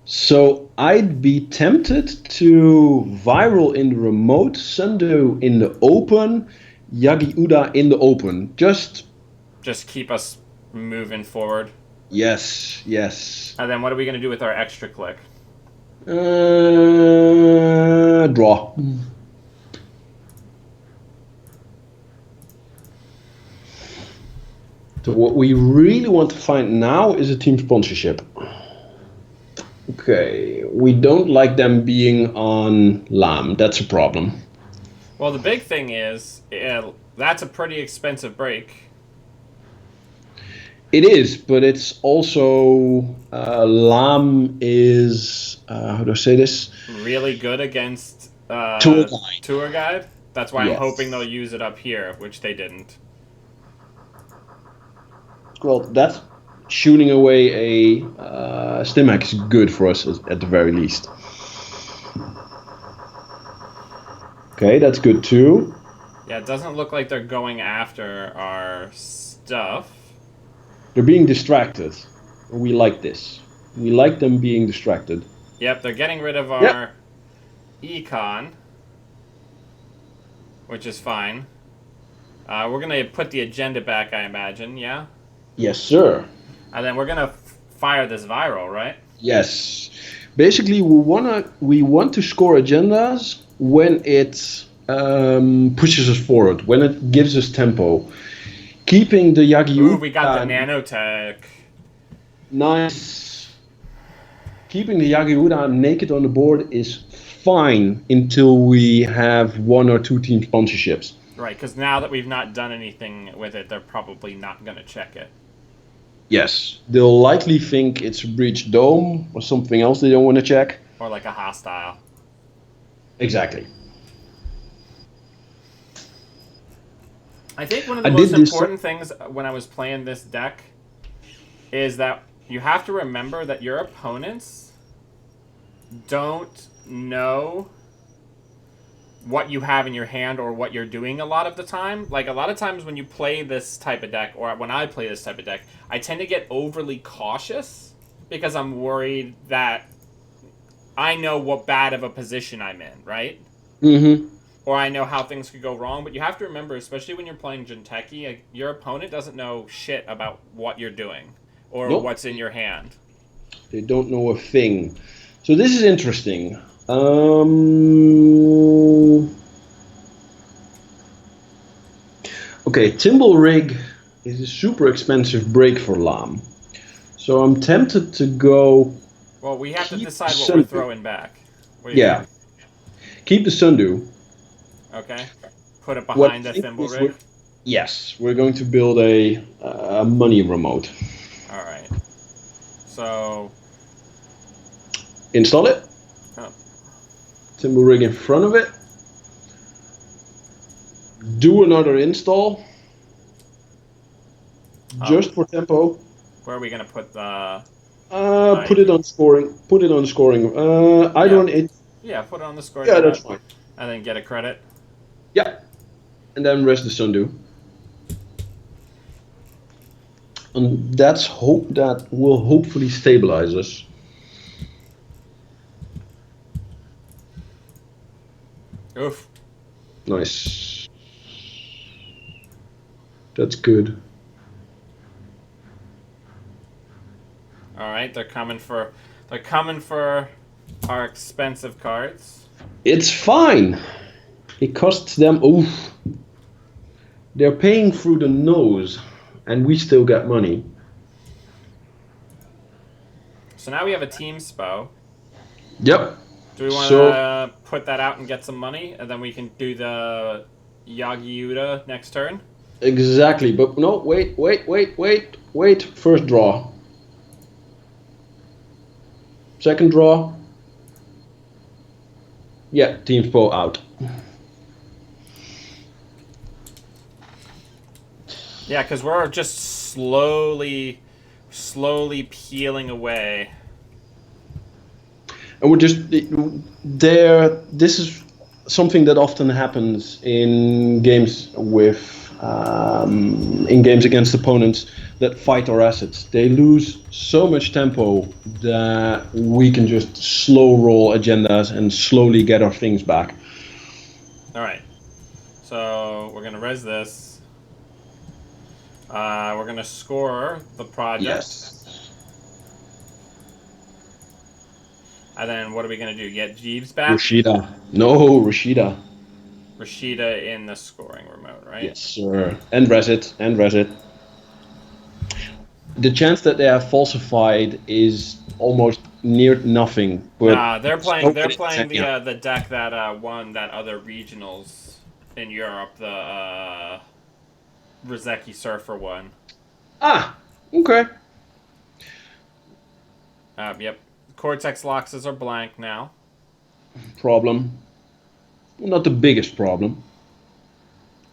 [SPEAKER 2] So I'd be tempted to viral in the remote, Sundew in the open, Yagi Uda in the open. Just
[SPEAKER 1] keep us moving forward.
[SPEAKER 2] Yes, yes.
[SPEAKER 1] And then what are we going to do with our extra click?
[SPEAKER 2] Draw. So what we really want to find now is a team sponsorship. Okay, we don't like them being on LAM. That's a problem.
[SPEAKER 1] Well, the big thing is, that's a pretty expensive break.
[SPEAKER 2] It is, but it's also LAM is how do I say this?
[SPEAKER 1] Really good against
[SPEAKER 2] tour guide.
[SPEAKER 1] Tour guide. That's why I'm hoping
[SPEAKER 2] Yes.
[SPEAKER 1] they'll use it up here, which they didn't.
[SPEAKER 2] Well, that's shooting away a stim hack is good for us at the very least. Okay, that's good too.
[SPEAKER 1] Yeah, it doesn't look like they're going after our stuff.
[SPEAKER 2] They're being distracted. We like this. We like them being distracted.
[SPEAKER 1] Yep, they're getting rid of
[SPEAKER 2] Yep.
[SPEAKER 1] our econ, which is fine. We're gonna put the agenda back, I imagine. Yeah,
[SPEAKER 2] Yes, sir.
[SPEAKER 1] and then we're gonna fire this viral, right?
[SPEAKER 2] Yes. Basically, we want to score agendas when it pushes us forward, when it gives us tempo. Keeping the
[SPEAKER 1] Ooh, we got the
[SPEAKER 2] Yagiuda
[SPEAKER 1] nanotech.
[SPEAKER 2] nice. Keeping the Yagiuda naked on the board is fine until we have one or two team sponsorships.
[SPEAKER 1] Right, because now that we've not done anything with it, they're probably not gonna check it.
[SPEAKER 2] Yes, they'll likely think it's a breached dome or something else they don't want to check.
[SPEAKER 1] Or like a hostile.
[SPEAKER 2] Exactly.
[SPEAKER 1] I think one of the
[SPEAKER 2] I
[SPEAKER 1] most
[SPEAKER 2] did this.
[SPEAKER 1] important things when I was playing this deck is that you have to remember that your opponents don't know what you have in your hand or what you're doing a lot of the time. Like, a lot of times when you play this type of deck, or when I play this type of deck, I tend to get overly cautious because I'm worried that I know what bad of a position I'm in, right?
[SPEAKER 2] Mm-hmm.
[SPEAKER 1] Or I know how things could go wrong. But you have to remember, especially when you're playing Jinteki, your opponent doesn't know shit about what you're doing or
[SPEAKER 2] Nope.
[SPEAKER 1] what's in your hand.
[SPEAKER 2] They don't know a thing. So this is interesting. Okay, Timble Rig is a super expensive break for Lam. So I'm tempted to go
[SPEAKER 1] Well, we have to
[SPEAKER 2] keep
[SPEAKER 1] decide what we're
[SPEAKER 2] Sundew.
[SPEAKER 1] throwing back. What do you
[SPEAKER 2] Yeah,
[SPEAKER 1] think?
[SPEAKER 2] keep the Sundew.
[SPEAKER 1] Okay. Put it
[SPEAKER 2] What
[SPEAKER 1] behind
[SPEAKER 2] I
[SPEAKER 1] the
[SPEAKER 2] think
[SPEAKER 1] thimble
[SPEAKER 2] is
[SPEAKER 1] rig.
[SPEAKER 2] yes, we're going to build a money remote.
[SPEAKER 1] All right. So,
[SPEAKER 2] Install it.
[SPEAKER 1] oh,
[SPEAKER 2] Timble Rig in front of it. Do another install.
[SPEAKER 1] oh,
[SPEAKER 2] Just for tempo.
[SPEAKER 1] where are we gonna put the
[SPEAKER 2] Put
[SPEAKER 1] like?
[SPEAKER 2] it on scoring. Put it on scoring. I
[SPEAKER 1] Yeah,
[SPEAKER 2] don't. It.
[SPEAKER 1] yeah. Put it on the scoring
[SPEAKER 2] Yeah, that's
[SPEAKER 1] map,
[SPEAKER 2] fine.
[SPEAKER 1] and then get a credit.
[SPEAKER 2] Yeah, and then rest the Sundew. And that's hope that will hopefully stabilize us.
[SPEAKER 1] Oof.
[SPEAKER 2] Nice. That's good.
[SPEAKER 1] All right, they're coming for our expensive cards.
[SPEAKER 2] It's fine. It costs them. Oof. They're paying through the nose, and we still get money.
[SPEAKER 1] So now we have a team spo.
[SPEAKER 2] Yep.
[SPEAKER 1] Do we want
[SPEAKER 2] So
[SPEAKER 1] to put that out and get some money, and then we can do the Yagiuda next turn?
[SPEAKER 2] exactly. But no. Wait. First draw. Second draw. Yeah. Team Spo out.
[SPEAKER 1] Yeah, because we're just slowly peeling away.
[SPEAKER 2] And we're just there. This is something that often happens in games in games against opponents that fight our assets. They lose so much tempo that we can just slow roll agendas and slowly get our things back.
[SPEAKER 1] All right. So we're gonna res this. We're gonna score the project,
[SPEAKER 2] Yes.
[SPEAKER 1] and then what are we gonna do? Get Jeeves back?
[SPEAKER 2] Rashida. No, Rashida.
[SPEAKER 1] Rashida in the scoring remote, right?
[SPEAKER 2] Yes, sir. And res it. And res it. The chance that they have falsified is almost near nothing. But
[SPEAKER 1] Nah, they're
[SPEAKER 2] so
[SPEAKER 1] playing. They're
[SPEAKER 2] many
[SPEAKER 1] playing
[SPEAKER 2] Tanya.
[SPEAKER 1] the deck that won that other regionals in Europe. The Rizeki Surfer one.
[SPEAKER 2] Ah, okay.
[SPEAKER 1] Yep. Cortex Loxes are blank now.
[SPEAKER 2] Problem. Not the biggest problem.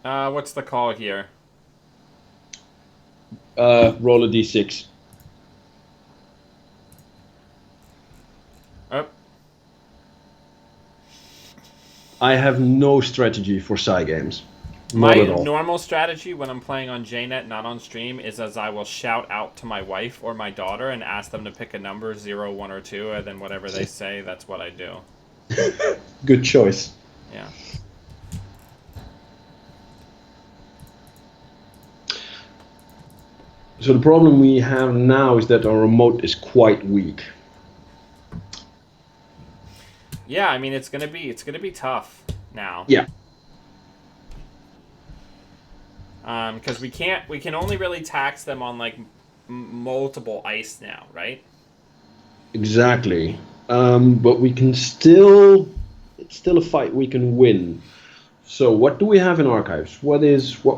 [SPEAKER 1] What's the call here?
[SPEAKER 2] Roll a d6.
[SPEAKER 1] Oh,
[SPEAKER 2] I have no strategy for Psy games. Not
[SPEAKER 1] my
[SPEAKER 2] at all.
[SPEAKER 1] normal strategy when I'm playing on JNet, not on stream, is as I will shout out to my wife or my daughter and ask them to pick a number, 0, 1, or 2, and then whatever they say, that's what I do.
[SPEAKER 2] Good choice.
[SPEAKER 1] Yeah.
[SPEAKER 2] So the problem we have now is that our remote is quite weak.
[SPEAKER 1] Yeah, I mean it's gonna be tough now.
[SPEAKER 2] Yeah,
[SPEAKER 1] Because we can only really tax them on like multiple ice now, right?
[SPEAKER 2] exactly. But we can still, it's still a fight we can win. So what do we have in archives? What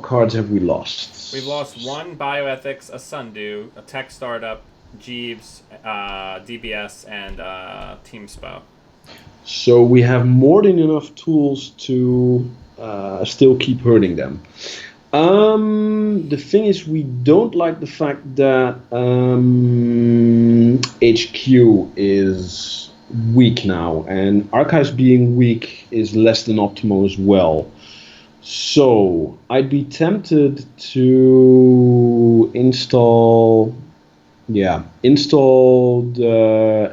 [SPEAKER 2] cards have we lost?
[SPEAKER 1] We've lost one bioethics, a Sundew, a tech startup, Jeeves, DBS, and Team Spo.
[SPEAKER 2] So we have more than enough tools to still keep hurting them. The thing is, we don't like the fact that HQ is weak now, and archives being weak is less than optimal as well. So I'd be tempted to install the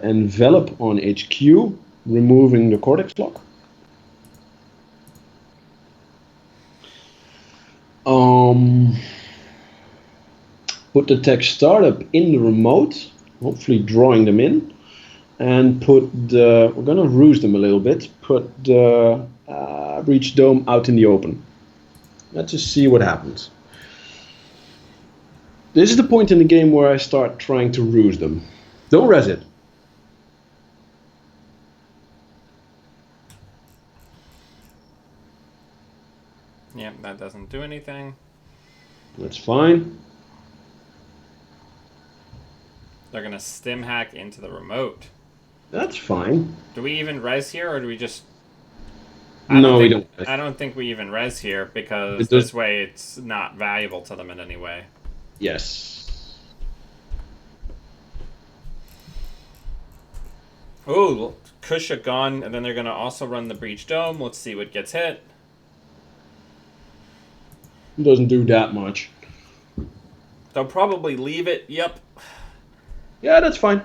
[SPEAKER 2] envelop on HQ, removing the cortex lock. Put the tech startup in the remote, hopefully drawing them in, and we're gonna ruse them a little bit, put the breach dome out in the open. Let's just see what happens. This is the point in the game where I start trying to ruse them. Don't res it.
[SPEAKER 1] Yeah, that doesn't do anything.
[SPEAKER 2] That's fine.
[SPEAKER 1] They're gonna stim hack into the remote.
[SPEAKER 2] That's fine.
[SPEAKER 1] Do we even res here, or do we just?
[SPEAKER 2] No, we don't.
[SPEAKER 1] I don't think we even res here because
[SPEAKER 2] It does.
[SPEAKER 1] this way it's not valuable to them in any way.
[SPEAKER 2] Yes.
[SPEAKER 1] Ooh, Kush a gun, and then they're gonna also run the breach dome. Let's see what gets hit.
[SPEAKER 2] It doesn't do that much.
[SPEAKER 1] They'll probably leave it. Yep.
[SPEAKER 2] Yeah, that's fine.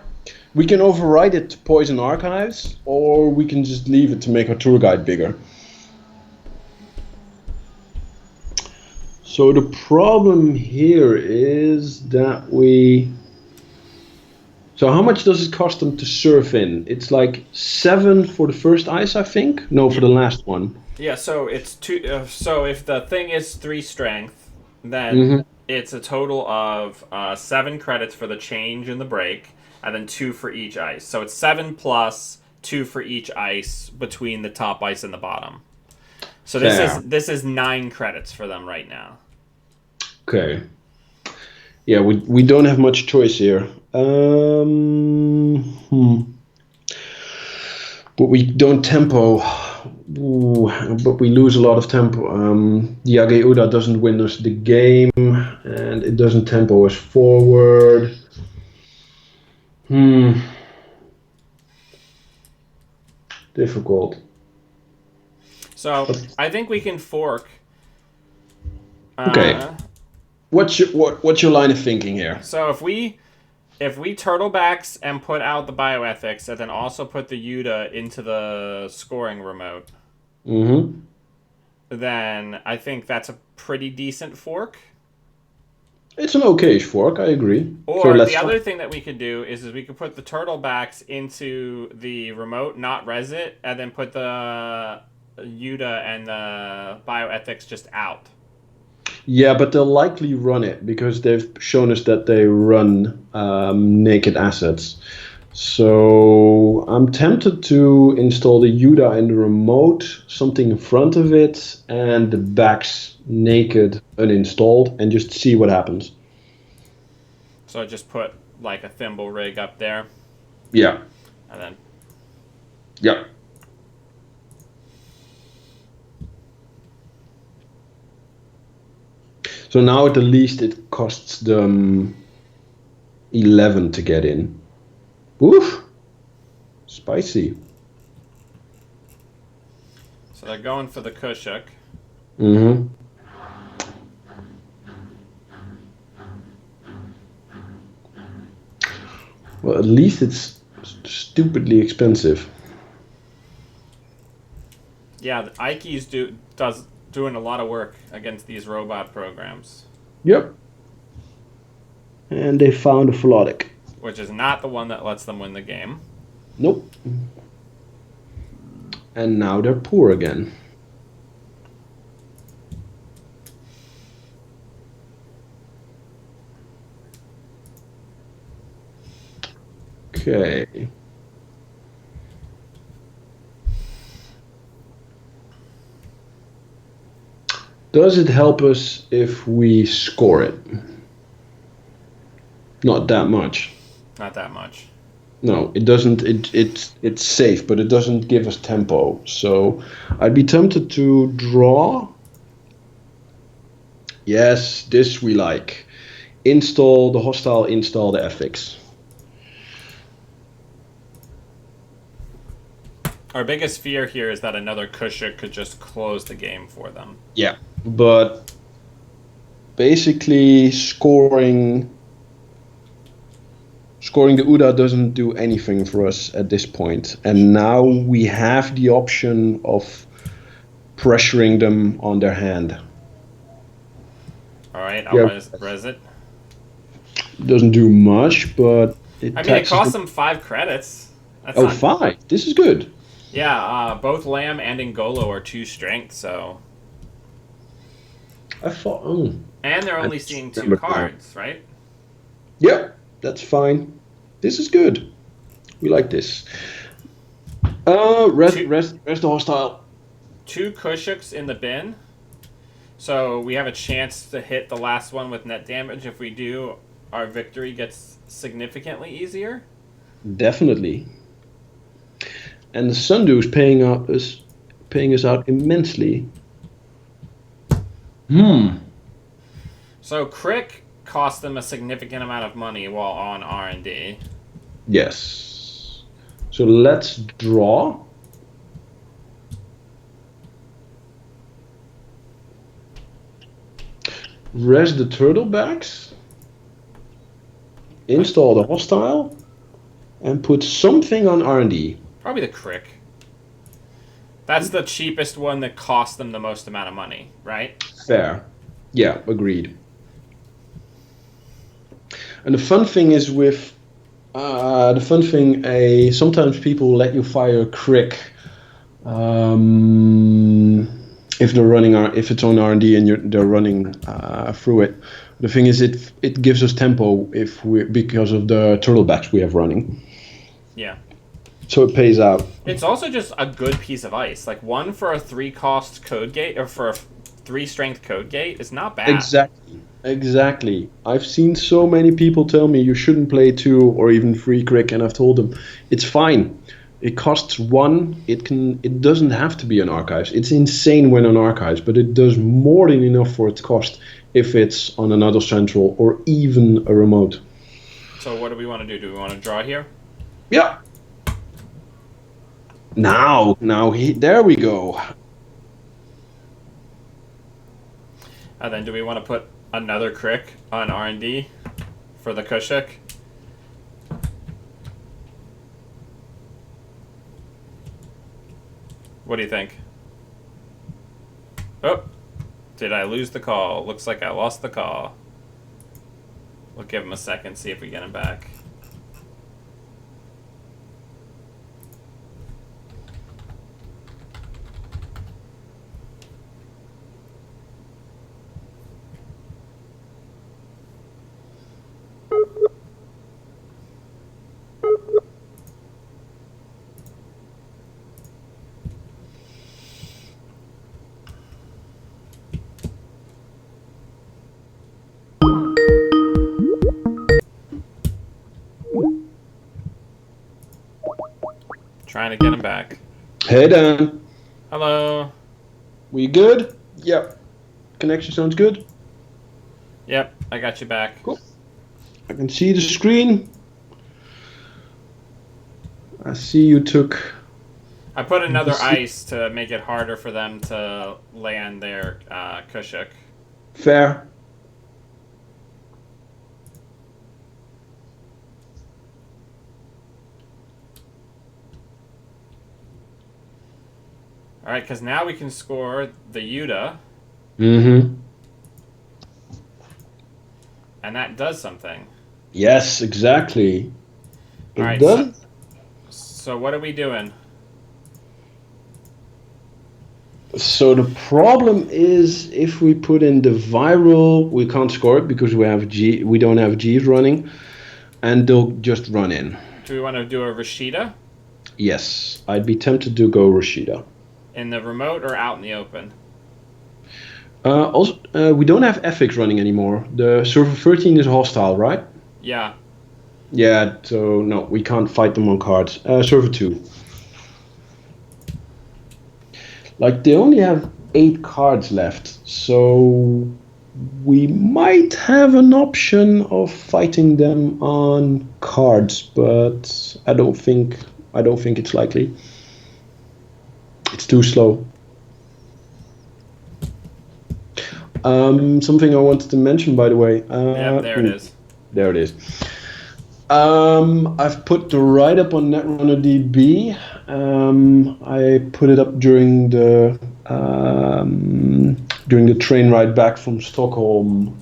[SPEAKER 2] We can override it to poison archives, or we can just leave it to make our tour guide bigger. So the problem here is that So how much does it cost them to surf in? It's like 7 for the first ice, I think. No, for the last one.
[SPEAKER 1] Yeah. So it's 2. So if the thing is 3 strength, then it's a total of 7 credits for the change in the break, and then 2 for each ice. So it's 7 plus 2 for each ice between the top ice and the bottom. So this is 9 credits for them right now.
[SPEAKER 2] Okay. Yeah, we don't have much choice here. But we don't tempo. Ooh, but we lose a lot of tempo. The Jakuza doesn't win us the game, and it doesn't tempo us forward. Difficult.
[SPEAKER 1] So I think we can fork.
[SPEAKER 2] Okay. What's your line of thinking here?
[SPEAKER 1] So if we turtlebacks and put out the bioethics, and then also put the Yuta into the scoring remote, then I think that's a pretty decent fork.
[SPEAKER 2] It's an okay-ish fork, I agree.
[SPEAKER 1] Or the other thing that we could do is we could put the turtlebacks into the remote, not res it, and then put the Yuta and the bioethics just out.
[SPEAKER 2] Yeah, but they'll likely run it because they've shown us that they run naked assets. So I'm tempted to install the Yuta in the remote, something in front of it, and the backs naked uninstalled, and just see what happens.
[SPEAKER 1] So just put like a thimble rig up there.
[SPEAKER 2] Yeah.
[SPEAKER 1] And then.
[SPEAKER 2] Yeah. So now at the least it costs them 11 to get in. Oof. Spicy.
[SPEAKER 1] So they're going for the Kushuk.
[SPEAKER 2] Mm-hmm. Well, at least it's stupidly expensive.
[SPEAKER 1] Yeah, Ike's doing a lot of work against these robot programs.
[SPEAKER 2] Yep. And they found a Philodic.
[SPEAKER 1] Which is not the one that lets them win the game.
[SPEAKER 2] Nope. And now they're poor again. Okay. Does it help us if we score it? Not that much.
[SPEAKER 1] Not that much.
[SPEAKER 2] No, it doesn't. It's safe, but it doesn't give us tempo. So I'd be tempted to draw. Yes, this we like. Install the hostile, install the FX.
[SPEAKER 1] Our biggest fear here is that another Kushuk could just close the game for them.
[SPEAKER 2] Yeah, but basically scoring the Uda doesn't do anything for us at this point. And now we have the option of pressuring them on their hand.
[SPEAKER 1] All right, I'll res it.
[SPEAKER 2] Doesn't do much, but
[SPEAKER 1] it costs them 5 credits.
[SPEAKER 2] That's 5. This is good.
[SPEAKER 1] Yeah, both Lamb and Ngolo are 2 strength, so.
[SPEAKER 2] I thought. Oh.
[SPEAKER 1] And they're only seeing 2 cards, right?
[SPEAKER 2] Yep, that's fine. This is good. We like this. Rest the hostile.
[SPEAKER 1] 2 Kushuks in the bin. So we have a chance to hit the last one with net damage. If we do, our victory gets significantly easier.
[SPEAKER 2] Definitely. And the Sundew is paying us out immensely.
[SPEAKER 1] So Crick cost them a significant amount of money while on R&D.
[SPEAKER 2] Yes. So let's draw. Res the turtlebacks. Install the hostile. And put something on R&D.
[SPEAKER 1] Probably the Crick. That's the cheapest one that cost them the most amount of money, right?
[SPEAKER 2] Fair. Yeah, agreed. And the fun thing is with sometimes people let you fire a Crick if it's on R&D and they're running through it. The thing is, it gives us tempo because of the turtlebacks we have running.
[SPEAKER 1] Yeah.
[SPEAKER 2] So it pays out.
[SPEAKER 1] It's also just a good piece of ice. Like 1 for a 3-cost code gate, or for a 3-strength code gate is not bad.
[SPEAKER 2] Exactly. I've seen so many people tell me you shouldn't play 2 or even 3 Crick, and I've told them it's fine. It costs 1. It doesn't have to be on archives. It's insane when on archives, but it does more than enough for its cost if it's on another central or even a remote.
[SPEAKER 1] So what do we want to do? Do we want to draw here?
[SPEAKER 2] Yeah. There we go.
[SPEAKER 1] And then do we want to put another Crick on R&D for the Kushuk? What do you think? Oh, did I lose the call? Looks like I lost the call. We'll give him a second, see if we get him back. Trying to get him back.
[SPEAKER 2] Hey Dan.
[SPEAKER 1] Hello.
[SPEAKER 2] We good? Yep. Connection sounds good.
[SPEAKER 1] Yep, I got you back.
[SPEAKER 2] Cool. I can see the screen. I see you took...
[SPEAKER 1] I put another ice to make it harder for them to land their Kushuk.
[SPEAKER 2] Fair.
[SPEAKER 1] All right, because now we can score the Yuta.
[SPEAKER 2] Mm-hmm.
[SPEAKER 1] And that does something.
[SPEAKER 2] Yes, exactly.
[SPEAKER 1] All right,
[SPEAKER 2] does.
[SPEAKER 1] So what are we doing?
[SPEAKER 2] So the problem is if we put in the viral, we can't score it because we don't have G's running, and they'll just run in.
[SPEAKER 1] Do we want to do a Rashida?
[SPEAKER 2] Yes, I'd be tempted to go Rashida.
[SPEAKER 1] In the remote or out in the open?
[SPEAKER 2] Also, we don't have FX running anymore. The server 13 is hostile, right?
[SPEAKER 1] Yeah.
[SPEAKER 2] Yeah, so no, we can't fight them on cards. Server 2. Like, they only have 8 cards left, so we might have an option of fighting them on cards, but I don't think it's likely. It's too slow. Something I wanted to mention, by the way.
[SPEAKER 1] Yep, there it is.
[SPEAKER 2] There it is. I've put the write-up on Netrunner DB. I put it up during the train ride back from Stockholm,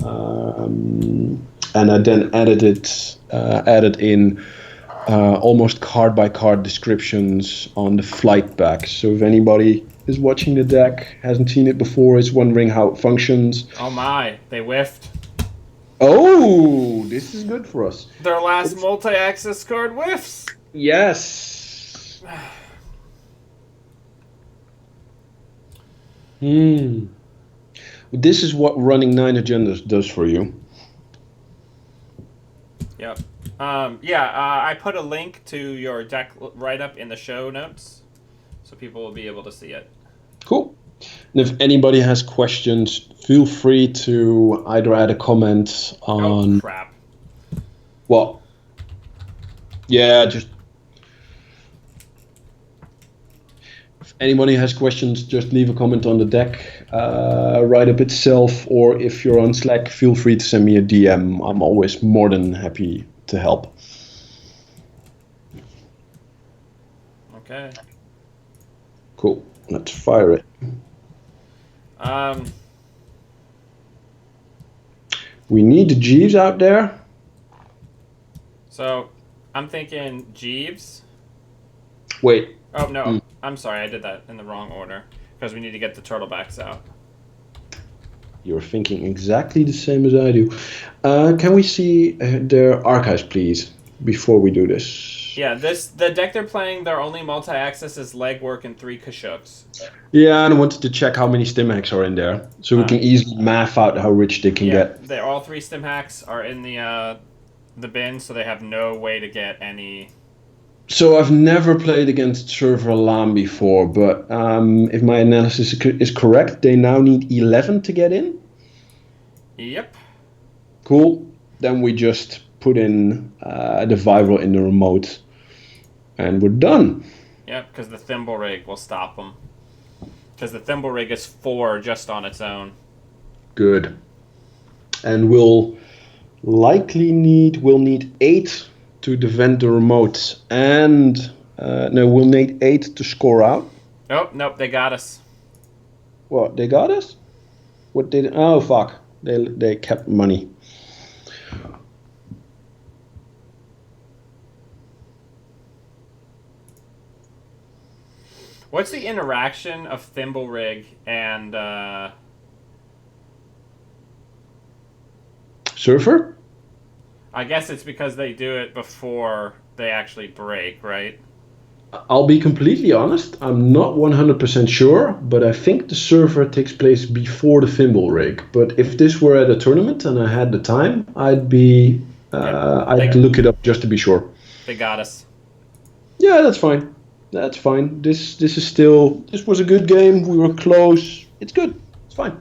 [SPEAKER 2] and I then added in almost card by card descriptions on the flight back. So if anybody is watching the deck, hasn't seen it before, is wondering how it functions.
[SPEAKER 1] Oh my, they whiffed.
[SPEAKER 2] Oh, this is good for us.
[SPEAKER 1] Their last multi-access card whiffs.
[SPEAKER 2] Yes. This is what running 9 agendas does for you.
[SPEAKER 1] Yep. I put a link to your deck write-up in the show notes, so people will be able to see it.
[SPEAKER 2] Cool. And if anybody has questions, feel free to either add a comment on...
[SPEAKER 1] Oh, crap.
[SPEAKER 2] What? Yeah, just... If anybody has questions, just leave a comment on the deck, write-up itself, or if you're on Slack, feel free to send me a DM. I'm always more than happy to help.
[SPEAKER 1] Okay.
[SPEAKER 2] Cool. Let's fire it. We need the Jeeves out there.
[SPEAKER 1] So, I'm thinking Jeeves.
[SPEAKER 2] Wait.
[SPEAKER 1] Oh, no. I'm sorry, I did that in the wrong order. Because we need to get the turtlebacks out.
[SPEAKER 2] You're thinking exactly the same as I do. Can we see their archives, please, before we do this?
[SPEAKER 1] Yeah, the deck they're playing, their only multi-access is Legwork and 3 Kashuks.
[SPEAKER 2] Yeah, and I wanted to check how many stim hacks are in there, so we can easily math out how rich they can get.
[SPEAKER 1] They're all 3 stim hacks are in the bin, so they have no way to get any.
[SPEAKER 2] So I've never played against Server Alarm before, but if my analysis is correct, they now need 11 to get in?
[SPEAKER 1] Yep.
[SPEAKER 2] Cool. Then we just put in the viral in the remote, and we're done.
[SPEAKER 1] Yep, because the Thimble Rig will stop them. Because the Thimble Rig is 4 just on its own.
[SPEAKER 2] Good. And we'll need 8 to defend the remote, and we'll need 8 to score out.
[SPEAKER 1] Nope, they got us.
[SPEAKER 2] What, they got us? What did? Oh fuck! They kept money.
[SPEAKER 1] What's the interaction of Thimble Rig and
[SPEAKER 2] Surfer?
[SPEAKER 1] I guess it's because they do it before they actually break, right?
[SPEAKER 2] I'll be completely honest, I'm not 100% sure, but I think the server takes place before the Thimble Rig. But if this were at a tournament and I had the time, I'd look it up just to be sure.
[SPEAKER 1] They got us.
[SPEAKER 2] Yeah, that's fine. That's fine. This was a good game. We were close. It's good. It's fine.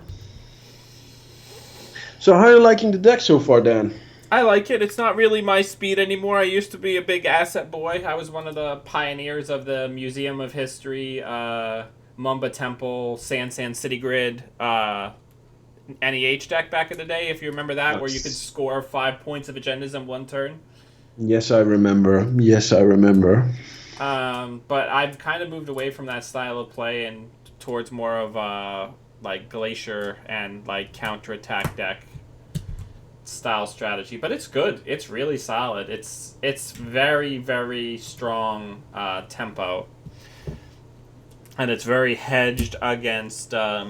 [SPEAKER 2] So how are you liking the deck so far, Dan?
[SPEAKER 1] I like it. It's not really my speed anymore. I used to be a big asset boy. I was one of the pioneers of the Museum of History, Mumba Temple, San City Grid, NEH deck back in the day, if you remember that, where you could
[SPEAKER 2] Yes.
[SPEAKER 1] score 5 points of agendas in one turn.
[SPEAKER 2] Yes, I remember. Yes, I remember.
[SPEAKER 1] But I've kind of moved away from that style of play and towards more of like Glacier and like counterattack deck style strategy. But it's good. It's really solid. It's very very strong tempo, and it's very hedged against a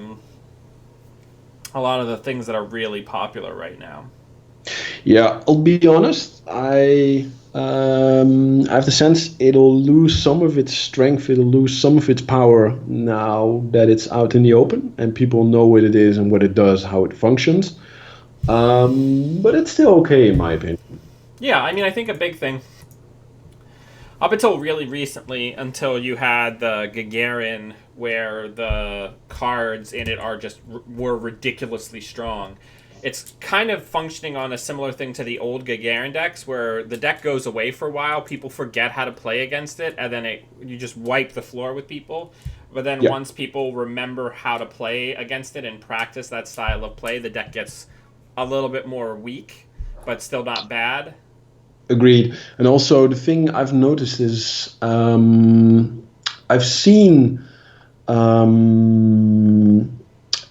[SPEAKER 1] lot of the things that are really popular right now.
[SPEAKER 2] Yeah, I'll be honest. I have the sense it'll lose some of its strength. It'll lose some of its power now that it's out in the open and people know what it is and what it does, how it functions. But it's still okay in my opinion.
[SPEAKER 1] Yeah, I mean, I think a big thing up until really recently, until you had the Gagarin, where the cards in it are just were ridiculously strong. It's kind of functioning on a similar thing to the old Gagarin decks, where the deck goes away for a while, people forget how to play against it, and then you just wipe the floor with people. But then
[SPEAKER 2] Yeah,
[SPEAKER 1] once people remember how to play against it and practice that style of play, the deck gets a little bit more weak, but still not bad.
[SPEAKER 2] agreed. And also the thing I've noticed is I've seen um,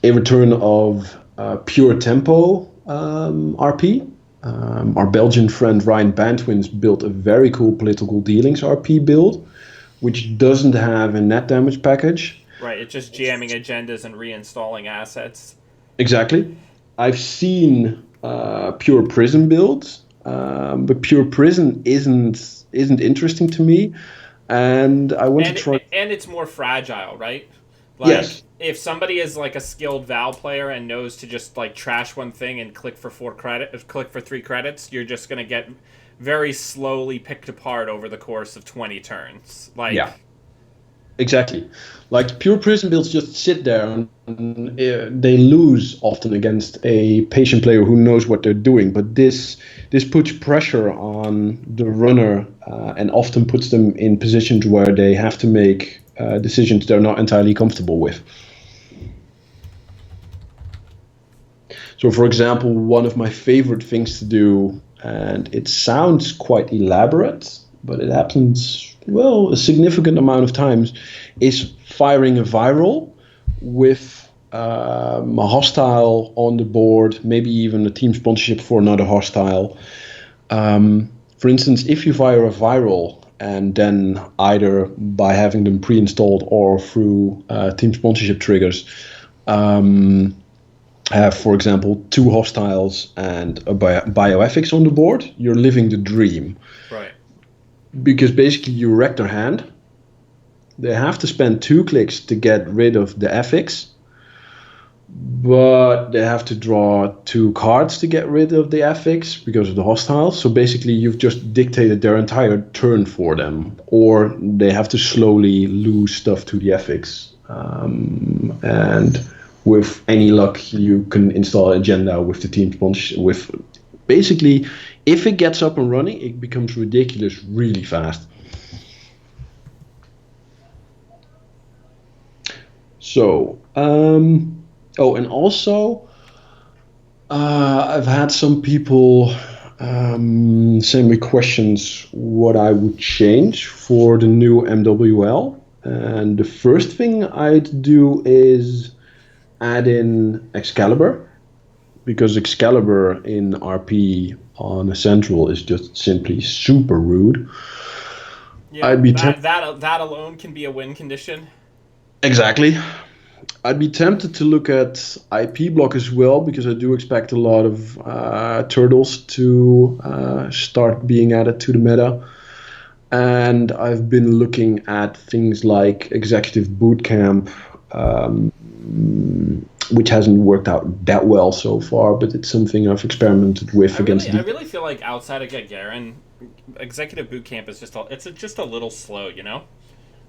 [SPEAKER 2] a return of pure tempo RP. Our Belgian friend Ryan Bantwins built a very cool political dealings RP build, which doesn't have a net damage package.
[SPEAKER 1] Right, it's just jamming agendas and reinstalling assets.
[SPEAKER 2] Exactly. I've seen pure prison builds, but pure prison isn't interesting to me, and I want to
[SPEAKER 1] And
[SPEAKER 2] try.
[SPEAKER 1] and it's more fragile, right? Like
[SPEAKER 2] Yes,
[SPEAKER 1] if somebody is like a skilled Val player and knows to just like trash one thing and click for 3 credits, you're just gonna get very slowly picked apart over the course of 20 turns.
[SPEAKER 2] yeah,
[SPEAKER 1] Like,
[SPEAKER 2] exactly. Like pure prison builds just sit there and they lose often against a patient player who knows what they're doing. But this puts pressure on the runner and often puts them in positions where they have to make decisions they're not entirely comfortable with. So, for example, one of my favorite things to do, and it sounds quite elaborate, but it happens, well, a significant amount of times, is firing a viral with a hostile on the board, maybe even a team sponsorship for another hostile. For instance, if you fire a viral and then either by having them pre-installed or through team sponsorship triggers, um, have, for example, two hostiles and a bioethics on the board, you're living the dream.
[SPEAKER 1] right.
[SPEAKER 2] Because basically you wreck their hand. They have to spend 2 clicks to get rid of the ethics, but they have to draw 2 cards to get rid of the ethics because of the hostiles. So basically you've just dictated their entire turn for them, or they have to slowly lose stuff to the ethics. And with any luck, you can install an agenda with the team sponsorship. With basically, if it gets up and running, it becomes ridiculous really fast. So, oh, and also, I've had some people send me questions what I would change for the new MWL. And the first thing I'd do is add in Excalibur, because Excalibur in RP on a central is just simply super rude.
[SPEAKER 1] Yeah,
[SPEAKER 2] I'd be
[SPEAKER 1] that alone can be a win condition.
[SPEAKER 2] exactly. I'd be tempted to look at IP block as well, because I do expect a lot of turtles to start being added to the meta. And I've been looking at things like Executive Bootcamp, um, which hasn't worked out that well so far, but it's something I've experimented with against
[SPEAKER 1] I
[SPEAKER 2] the.
[SPEAKER 1] really feel like outside of Gagarin, Executive Boot Camp is just a little slow, you know.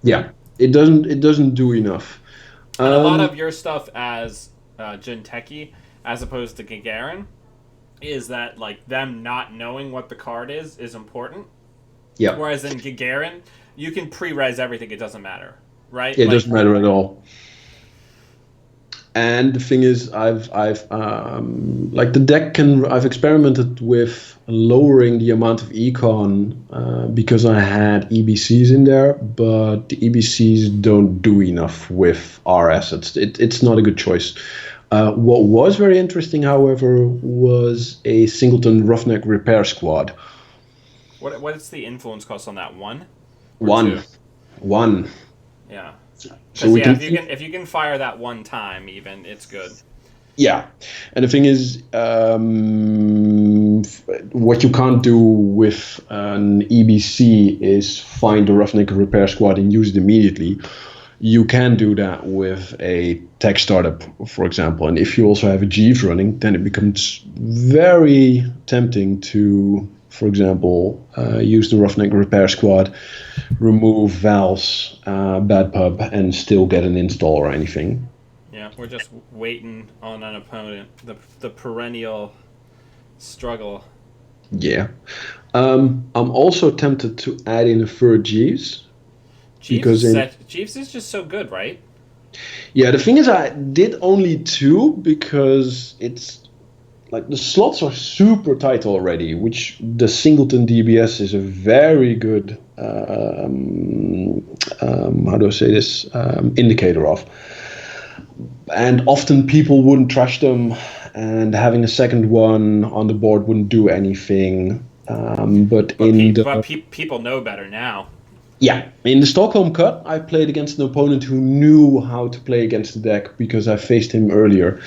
[SPEAKER 2] Yeah, it doesn't do enough.
[SPEAKER 1] And a lot
[SPEAKER 2] Um,
[SPEAKER 1] of your stuff as Jinteki, as opposed to Gagarin. is that like them not knowing what the card is important.
[SPEAKER 2] Yeah,
[SPEAKER 1] Whereas in Gagarin, you can pre-res everything; it doesn't matter, right?
[SPEAKER 2] it
[SPEAKER 1] Like,
[SPEAKER 2] doesn't matter at all. And the thing is, like the deck can. I've experimented with lowering the amount of econ because I had EBCs in there, but the EBCs don't do enough with our assets. It's not a good choice. What was very interesting, however, was a singleton roughneck repair squad.
[SPEAKER 1] what's the influence cost on that? One or
[SPEAKER 2] One,
[SPEAKER 1] two?
[SPEAKER 2] one.
[SPEAKER 1] Yeah,
[SPEAKER 2] So
[SPEAKER 1] because
[SPEAKER 2] we
[SPEAKER 1] yeah,
[SPEAKER 2] can.
[SPEAKER 1] if you can fire that one time, even it's good.
[SPEAKER 2] Yeah, and the thing is, what you can't do with an EBC is find the Roughneck Repair Squad and use it immediately. You can do that with a tech startup, for example. And if you also have a Jeeves running, then it becomes very tempting to, for example, use the Roughneck Repair Squad, remove Val's Bad Pub, and still get an install or anything.
[SPEAKER 1] Yeah, we're just waiting on an opponent. The perennial struggle.
[SPEAKER 2] Yeah. I'm also tempted to add in a third Jeeves because
[SPEAKER 1] Jeeves is just so good, right?
[SPEAKER 2] yeah, the thing is I did only two because it's like the slots are super tight already, which the singleton DBS is a very good how do I say this indicator of. And often people wouldn't trash them, and having a second one on the board wouldn't do anything. But
[SPEAKER 1] But
[SPEAKER 2] in the
[SPEAKER 1] people know better now.
[SPEAKER 2] Yeah, in the Stockholm Cut, I played against an opponent who knew how to play against the deck because I faced him earlier,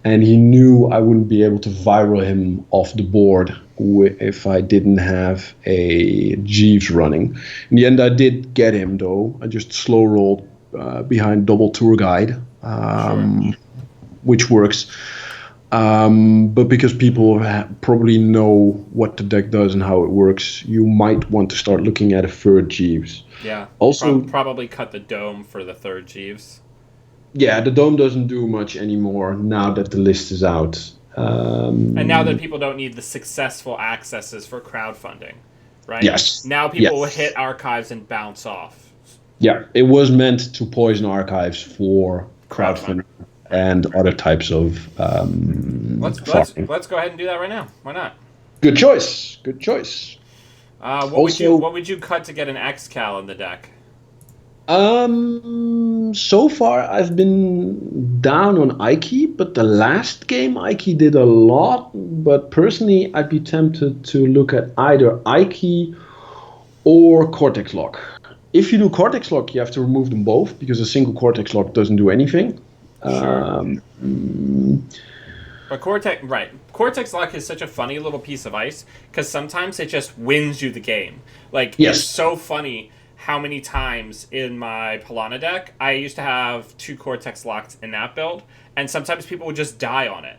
[SPEAKER 2] and he knew I wouldn't be able to viral him off the board if I didn't have a Jeeves running. In the end, I did get him though. I just slow rolled behind double tour guide,
[SPEAKER 1] Sure.
[SPEAKER 2] which works. But because people probably know what the deck does and how it works, you might want to start looking at a third Jeeves.
[SPEAKER 1] Yeah.
[SPEAKER 2] Also,
[SPEAKER 1] Probably cut the dome for the third Jeeves.
[SPEAKER 2] yeah, the dome doesn't do much anymore now that the list is out.
[SPEAKER 1] And now that people don't need the successful accesses for crowdfunding, right?
[SPEAKER 2] Yes,
[SPEAKER 1] Now people will
[SPEAKER 2] yes,
[SPEAKER 1] hit archives and bounce off.
[SPEAKER 2] yeah. It was meant to poison archives for
[SPEAKER 1] Crowdfunding.
[SPEAKER 2] crowdfunding
[SPEAKER 1] Right.
[SPEAKER 2] and other types of farming.
[SPEAKER 1] Let's go ahead and do that right now. Why not?
[SPEAKER 2] Good choice. Good choice. Also,
[SPEAKER 1] what would you cut to get an X-Cal in the deck?
[SPEAKER 2] So far I've been down on Ike, but the last game Ike did a lot. But personally, I'd be tempted to look at either Ike or Cortex Lock. If you do Cortex Lock, you have to remove them both because a single Cortex Lock doesn't do anything.
[SPEAKER 1] Sure. But Cortex Lock is such a funny little piece of ice because sometimes it just wins you the game. Like, it's
[SPEAKER 2] Yes.
[SPEAKER 1] so funny how many times in my Polana deck I used to have two Cortex Locks in that build, and sometimes people would just die on it.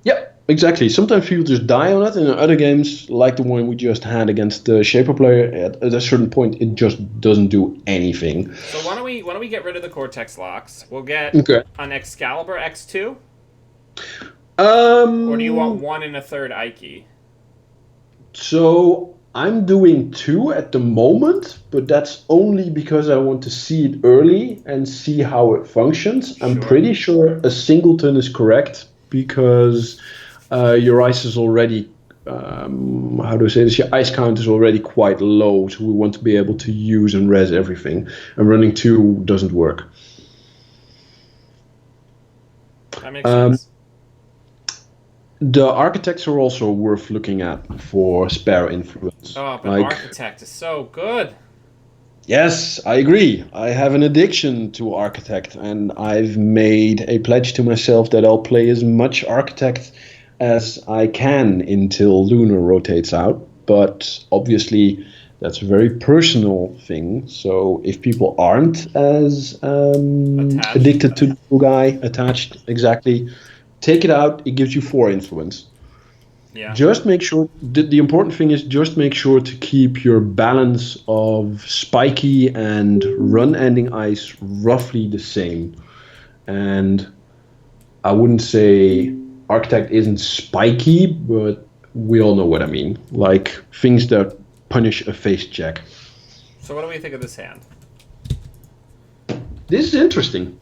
[SPEAKER 2] Yeah, exactly. Sometimes people just die on it, and in other games, like the one we just had against the Shaper player, at a certain point, it just doesn't do anything.
[SPEAKER 1] So why don't we get rid of the Cortex Locks? We'll get
[SPEAKER 2] Okay.
[SPEAKER 1] an Excalibur X2, or do you want one and a third Ike?
[SPEAKER 2] So I'm doing two at the moment, but that's only because I want to see it early and see how it functions. I'm
[SPEAKER 1] Sure.
[SPEAKER 2] pretty sure a singleton is correct because your ice is already, how do I say this? Your ice count is already quite low, so we want to be able to use and res everything. And running two doesn't work.
[SPEAKER 1] That makes sense.
[SPEAKER 2] The architects are also worth looking at for spare influence.
[SPEAKER 1] Oh, but
[SPEAKER 2] Like,
[SPEAKER 1] Architect is so good.
[SPEAKER 2] yes, I agree. I have an addiction to Architect, and I've made a pledge to myself that I'll play as much Architect as I can until Lunar rotates out. But obviously, that's a very personal thing. So if people aren't as
[SPEAKER 1] Attached.
[SPEAKER 2] addicted to the blue guy, attached, exactly, take it out. It gives you 4 influence.
[SPEAKER 1] Yeah.
[SPEAKER 2] Just make sure, the important thing is just make sure to keep your balance of spiky and run ending ice roughly the same. And I wouldn't say architect isn't spiky, but we all know what I mean. Like things that punish a face check.
[SPEAKER 1] So what do we think of this hand?
[SPEAKER 2] This is interesting.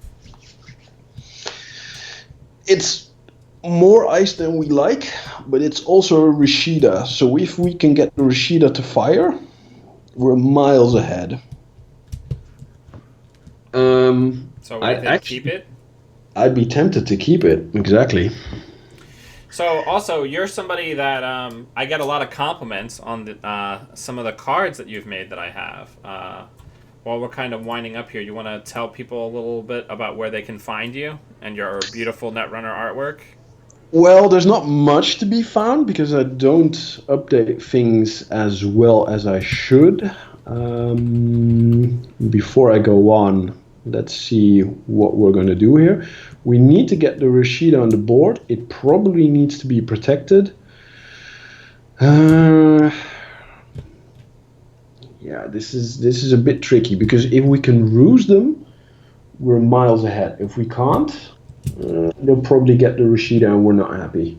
[SPEAKER 2] It's more ice than we like, but it's also a Rashida. So if we can get the Rashida to fire, we're miles ahead.
[SPEAKER 1] So what do you think? Keep it?
[SPEAKER 2] I'd be tempted to keep it, exactly.
[SPEAKER 1] So also, you're somebody that I get a lot of compliments on some of the cards that you've made that I have. While we're kind of winding up here, you want to tell people a little bit about where they can find you and your beautiful Netrunner artwork?
[SPEAKER 2] Well, there's not much to be found because I don't update things as well as I should. Before I go on, let's see what we're going to do here. We need to get the Rashida on the board. It probably needs to be protected. Yeah, this is a bit tricky because if we can ruse them, we're miles ahead. If we can't, they'll probably get the Rashida and we're not happy.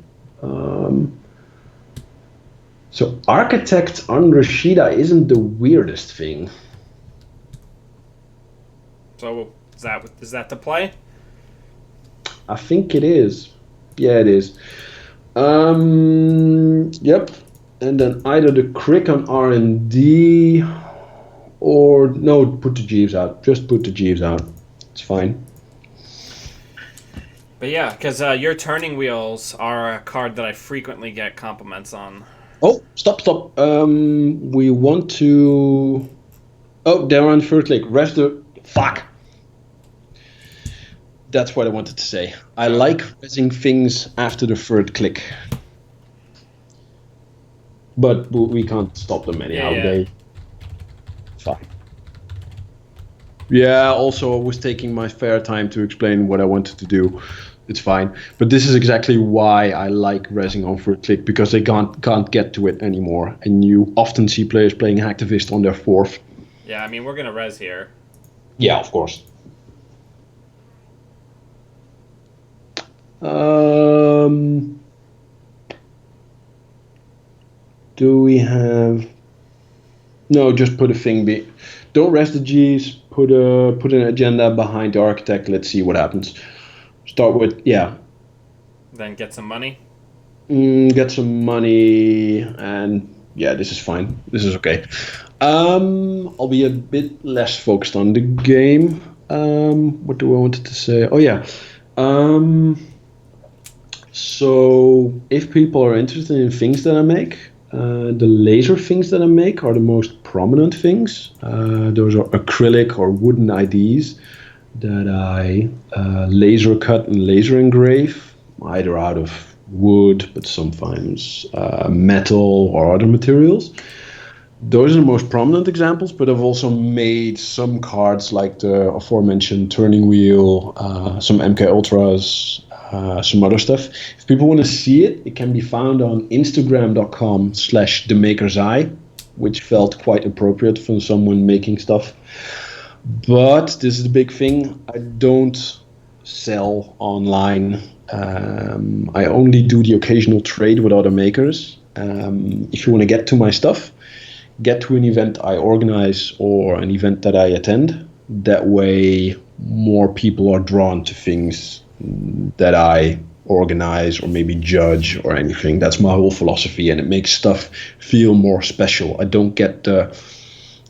[SPEAKER 2] So Architect on Rashida isn't the weirdest thing.
[SPEAKER 1] So is that the play?
[SPEAKER 2] I think it is. Yeah, it is. Yep. And then either the crick on R&D or no, put the Jeeves out. Just put the Jeeves out. It's fine.
[SPEAKER 1] But yeah, because your turning wheels are a card that I frequently get compliments on.
[SPEAKER 2] Oh, stop. We want to... Oh, they're on third click. Rest the... Fuck. That's what I wanted to say. I like resing things after the third click. But we can't stop them anyhow.
[SPEAKER 1] Yeah.
[SPEAKER 2] Fine. Yeah, also I was taking my fair time to explain what I wanted to do. It's fine. But this is exactly why I like resing on third click, because they can't get to it anymore. And you often see players playing Hacktivist on their fourth.
[SPEAKER 1] Yeah, I mean, we're going to res here.
[SPEAKER 2] Yeah, of course. Do we have... No, just put a thing. Don't rest the G's. Put an agenda behind the architect. Let's see what happens. Start with, yeah.
[SPEAKER 1] Then get some money?
[SPEAKER 2] Get some money, and yeah, this is fine. This is okay. I'll be a bit less focused on the game. What do I wanted to say? Oh yeah. So if people are interested in things that I make, the laser things that I make are the most prominent things. Those are acrylic or wooden IDs that I laser cut and laser engrave, either out of wood, but sometimes metal or other materials. Those are the most prominent examples, but I've also made some cards like the aforementioned turning wheel, some MK Ultras, some other stuff. If people want to see it, it can be found on Instagram.com/themakerseye, which felt quite appropriate for someone making stuff. But this is the big thing. I don't sell online. I only do the occasional trade with other makers. If you want to get to my stuff, get to an event I organize or an event that I attend. That way more people are drawn to things that I organize or maybe judge or anything. That's my whole philosophy, and it makes stuff feel more special. I don't get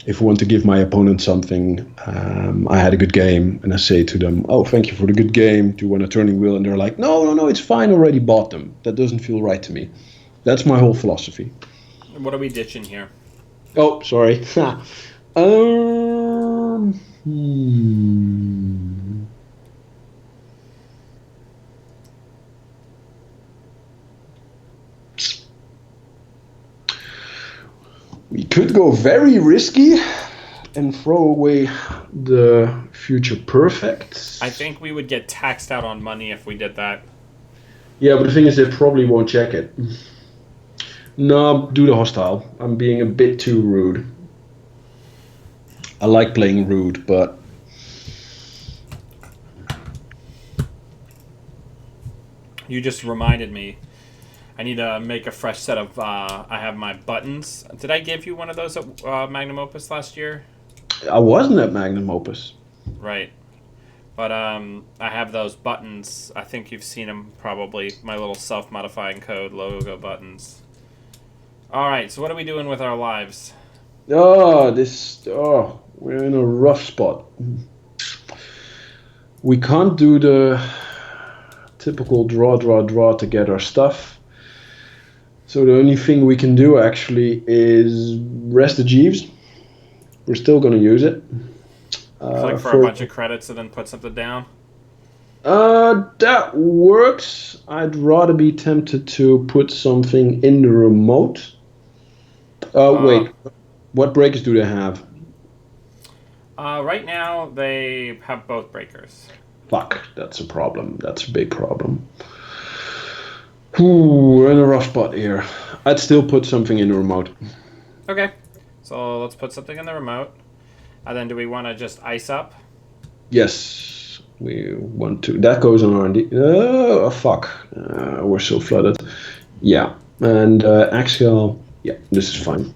[SPEAKER 2] if I want to give my opponent something, I had a good game, and I say to them, oh, thank you for the good game. Do you want a turning wheel? And they're like, no, it's fine. I already bought them. That doesn't feel right to me. That's my whole philosophy.
[SPEAKER 1] What are we ditching here?
[SPEAKER 2] Oh, sorry. We could go very risky and throw away the future perfect.
[SPEAKER 1] I think we would get taxed out on money if we did that.
[SPEAKER 2] Yeah, but the thing is, they probably won't check it. No, do the hostile. I'm being a bit too rude. I like playing rude, but...
[SPEAKER 1] You just reminded me. I need to make a fresh set of. I have my buttons. Did I give you one of those at Magnum Opus last year?
[SPEAKER 2] I wasn't at Magnum Opus.
[SPEAKER 1] Right. But I have those buttons. I think you've seen them probably. My little self-modifying code logo buttons. All right. So what are we doing with our lives?
[SPEAKER 2] We're in a rough spot. We can't do the typical draw to get our stuff. So the only thing we can do actually is rest the Jeeves. We're still going to use it.
[SPEAKER 1] Click for a bunch of credits and then put something down?
[SPEAKER 2] That works. I'd rather be tempted to put something in the remote. Wait. What breakers do they have?
[SPEAKER 1] Right now, they have both breakers.
[SPEAKER 2] Fuck, that's a problem. That's a big problem. Ooh, we're in a rough spot here. I'd still put something in the remote.
[SPEAKER 1] Okay. So let's put something in the remote. And then do we want to just ice up?
[SPEAKER 2] Yes, we want to. That goes on R&D. Oh, fuck. We're so flooded. Yeah. And Axial, yeah, this is fine.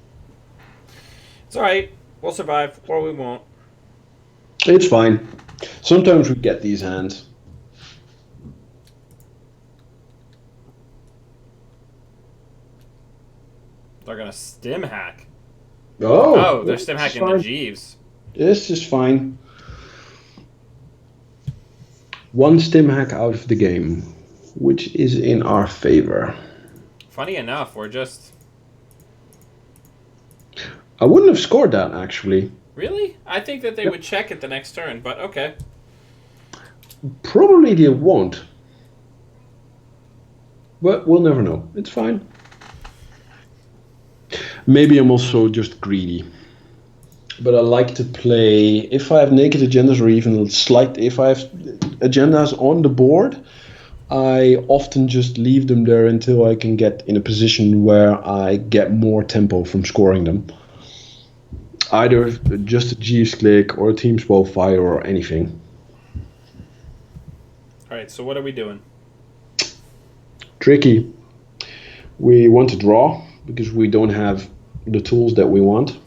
[SPEAKER 1] It's alright. We'll survive, or we won't.
[SPEAKER 2] It's fine. Sometimes we get these hands.
[SPEAKER 1] They're going to stim hack.
[SPEAKER 2] Oh,
[SPEAKER 1] they're stim hacking the Jeeves.
[SPEAKER 2] This is fine. One stim hack out of the game, which is in our favor.
[SPEAKER 1] Funny enough, we're just...
[SPEAKER 2] I wouldn't have scored that, actually.
[SPEAKER 1] Really? I think that they would check it the next turn, but okay.
[SPEAKER 2] Probably they won't. But we'll never know. It's fine. Maybe I'm also just greedy. But I like to play, if I have naked agendas or even slight, if I have agendas on the board, I often just leave them there until I can get in a position where I get more tempo from scoring them. Either just a Jeeves click or a Team Swell Fire or anything.
[SPEAKER 1] Alright, so what are we doing?
[SPEAKER 2] Tricky. We want to draw because we don't have the tools that we want.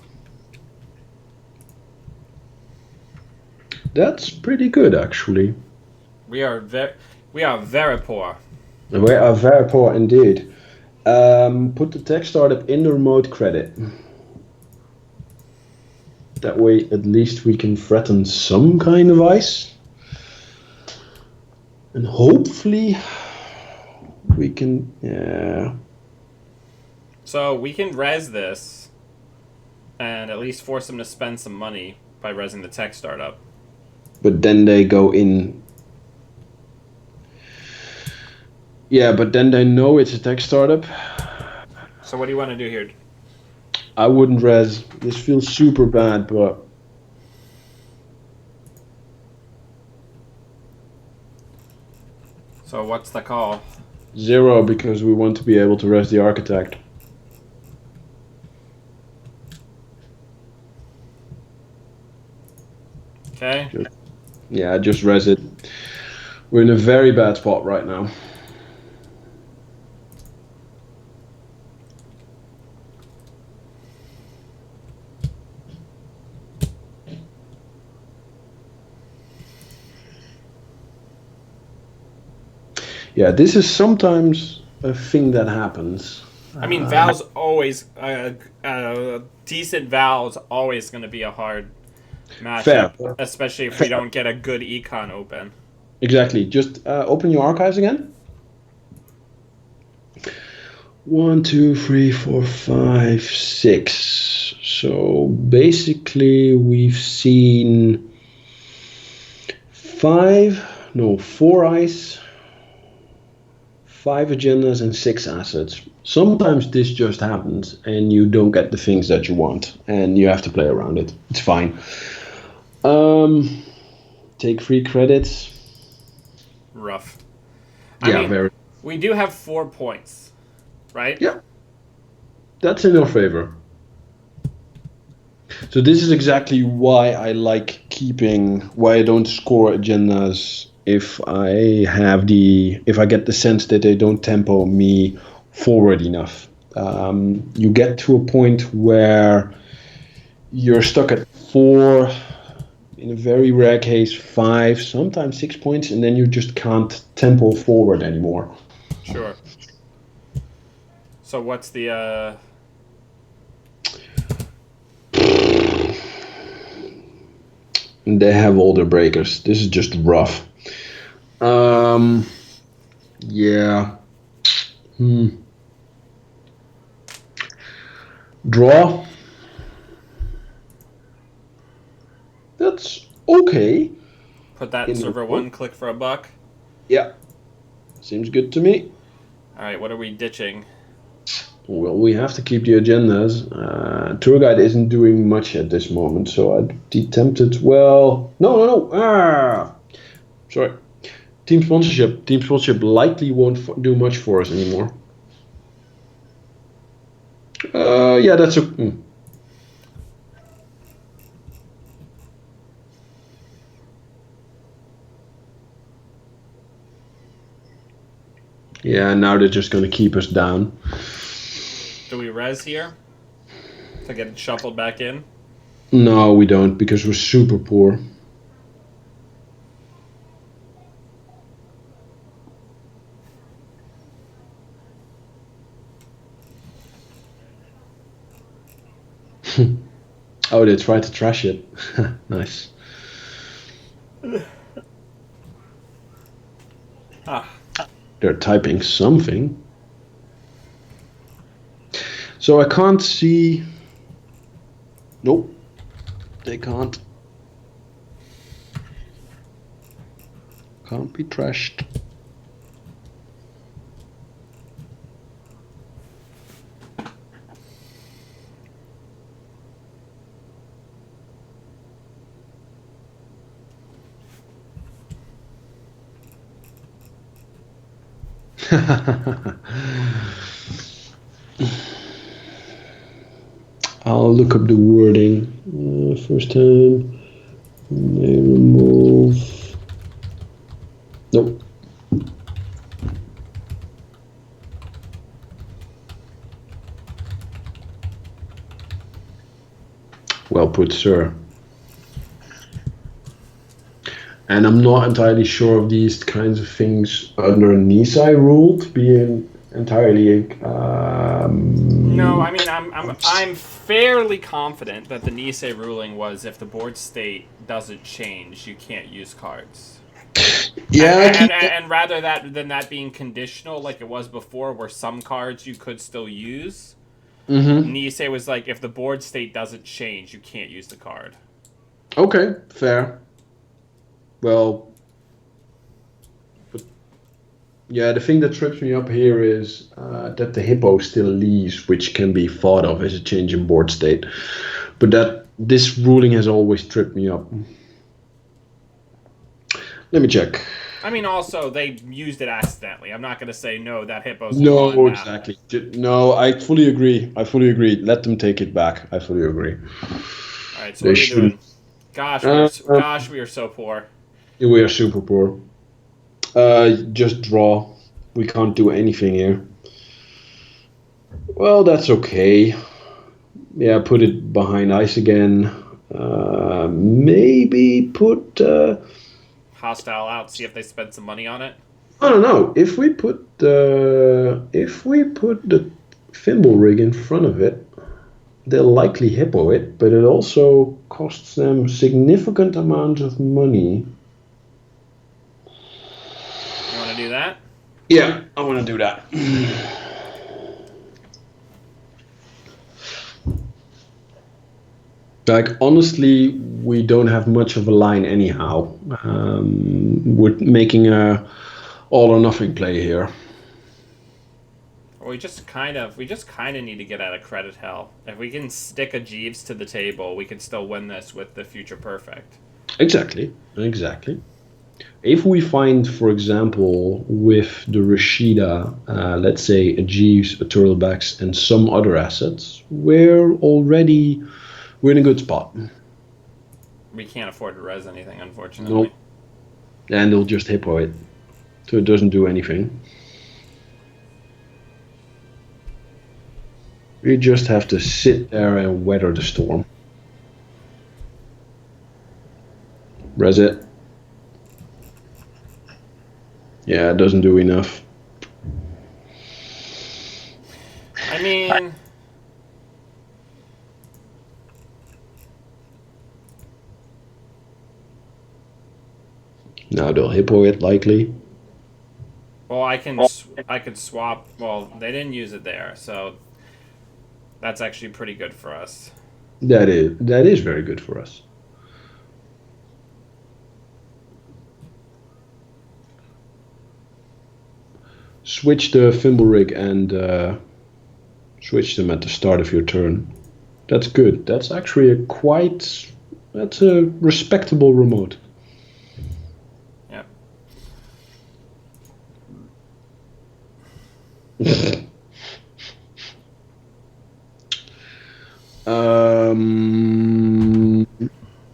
[SPEAKER 2] That's pretty good, actually.
[SPEAKER 1] We are very poor.
[SPEAKER 2] We are very poor indeed. Put the tech startup in the remote credit. That way, at least we can threaten some kind of ice. And hopefully, we can... Yeah.
[SPEAKER 1] So we can res this and at least force them to spend some money by resing the tech startup.
[SPEAKER 2] But then they go in... Yeah, but then they know it's a tech startup.
[SPEAKER 1] So what do you want to do here?
[SPEAKER 2] I wouldn't res. This feels super bad, but...
[SPEAKER 1] So what's the call?
[SPEAKER 2] 0, because we want to be able to res the architect.
[SPEAKER 1] Okay.
[SPEAKER 2] Just res it. We're in a very bad spot right now. Yeah, this is sometimes a thing that happens.
[SPEAKER 1] I mean, Val's always... decent Val's always going to be a hard matchup.
[SPEAKER 2] Fair.
[SPEAKER 1] Especially if we don't get a good econ open.
[SPEAKER 2] Exactly. Just open your archives again. 1, 2, 3, 4, 5, 6. So basically we've seen 4 ice, 5 agendas and 6 assets. Sometimes this just happens and you don't get the things that you want and you have to play around it. It's fine. Take 3 credits.
[SPEAKER 1] Rough.
[SPEAKER 2] Very.
[SPEAKER 1] We do have 4 points, right?
[SPEAKER 2] Yeah. That's in our favor. So this is exactly why I like why I don't score agendas if I get the sense that they don't tempo me forward enough. You get to a point where you're stuck at 4, in a very rare case 5, sometimes 6 points, and then you just can't tempo forward anymore.
[SPEAKER 1] Sure. So what's the
[SPEAKER 2] They have all their breakers. This is just rough. Yeah. Draw. That's okay.
[SPEAKER 1] put that in server 1, click for a buck?
[SPEAKER 2] Yeah. Seems good to me.
[SPEAKER 1] All right, what are we ditching?
[SPEAKER 2] Well, we have to keep the agendas. Tour guide isn't doing much at this moment, so I'd be tempted. Well, no. Sorry. Team sponsorship. Team sponsorship likely won't do much for us anymore. Yeah, that's a. Yeah, now they're just going to keep us down.
[SPEAKER 1] Do we res here to get it shuffled back in?
[SPEAKER 2] No, we don't, because we're super poor. Oh, they tried to trash it. Nice. They're typing something. So I can't see. Nope. They can't. Can't be trashed. I'll look up the wording. First time. May remove. Nope. Well put, sir. And I'm not entirely sure of these kinds of things under Nisai rule to be entirely.
[SPEAKER 1] No, I mean I'm fairly confident that the Nisei ruling was if the board state doesn't change, you can't use cards.
[SPEAKER 2] Yeah.
[SPEAKER 1] And rather than that being conditional like it was before, where some cards you could still use. Nisei was like, if the board state doesn't change, you can't use the card.
[SPEAKER 2] Okay, fair. Well, but yeah, the thing that trips me up here is that the hippo still leaves, which can be thought of as a change in board state. But that this ruling has always tripped me up. Let me check.
[SPEAKER 1] I mean, also, they used it accidentally. I'm not going to say, no, that hippo's
[SPEAKER 2] No,
[SPEAKER 1] gone now.
[SPEAKER 2] exactly. No, I fully agree. Let them take it back. I fully agree.
[SPEAKER 1] All right, so what are we doing? Gosh, we are so poor.
[SPEAKER 2] We are super poor. Just draw. We can't do anything here. Well, that's okay. Yeah, put it behind ice again. Maybe put...
[SPEAKER 1] Hostile out, see if they spend some money on it.
[SPEAKER 2] I don't know. If we put the thimble rig in front of it, they'll likely hippo it, but it also costs them significant amounts of money.
[SPEAKER 1] You want to do that?
[SPEAKER 2] Yeah, I want to do that. Like, honestly, we don't have much of a line anyhow. We're making a all or nothing play here.
[SPEAKER 1] We just kind of need to get out of credit hell. If we can stick a Jeeves to the table, we can still win this with the future perfect.
[SPEAKER 2] Exactly. If we find, for example, with the Rashida, let's say a Jeeves, a Turtlebacks, and some other assets, we're in a good spot.
[SPEAKER 1] We can't afford to res anything, unfortunately.
[SPEAKER 2] Nope. and they'll just hippo it, so it doesn't do anything. We just have to sit there and weather the storm. Res it. Yeah, it doesn't do enough.
[SPEAKER 1] I mean,
[SPEAKER 2] Now they'll hippo it likely.
[SPEAKER 1] well, I could swap. Well, they didn't use it there, so that's actually pretty good for us.
[SPEAKER 2] That is very good for us. Switch the thimble rig and switch them at the start of your turn. That's good. That's actually that's a respectable remote.
[SPEAKER 1] Yep.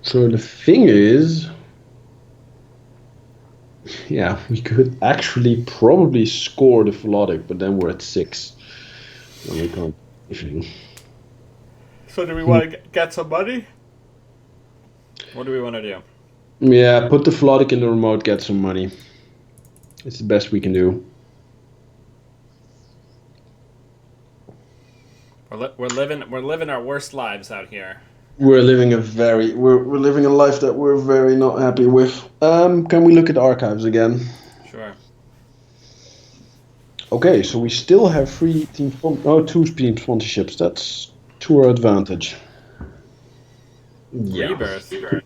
[SPEAKER 2] So the thing is, yeah, we could actually probably score the Velodic, but then we're at 6. And we can't do anything.
[SPEAKER 1] So do we want to get some money? What do we want to do?
[SPEAKER 2] Yeah, put the Velodic in the remote, get some money. It's the best we can do.
[SPEAKER 1] We're living our worst lives out here.
[SPEAKER 2] We're living we're living a life that we're very not happy with. Can we look at archives again?
[SPEAKER 1] Sure.
[SPEAKER 2] Okay, so we still have 2 team sponsorships. That's to our advantage. Yeah.
[SPEAKER 1] Rebirth.
[SPEAKER 2] Of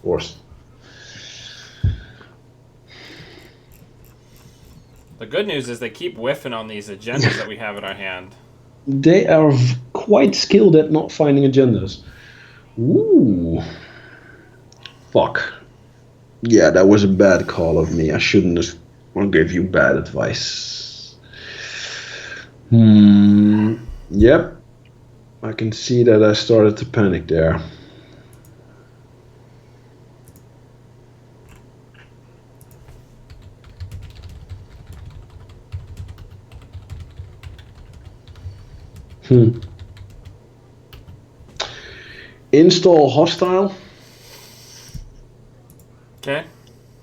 [SPEAKER 2] course.
[SPEAKER 1] The good news is they keep whiffing on these agendas that we have in our hand.
[SPEAKER 2] They are quite skilled at not finding agendas. Ooh. Fuck. Yeah, that was a bad call of me. I shouldn't have give you bad advice. Yep. I can see that I started to panic there. Install hostile.
[SPEAKER 1] Okay.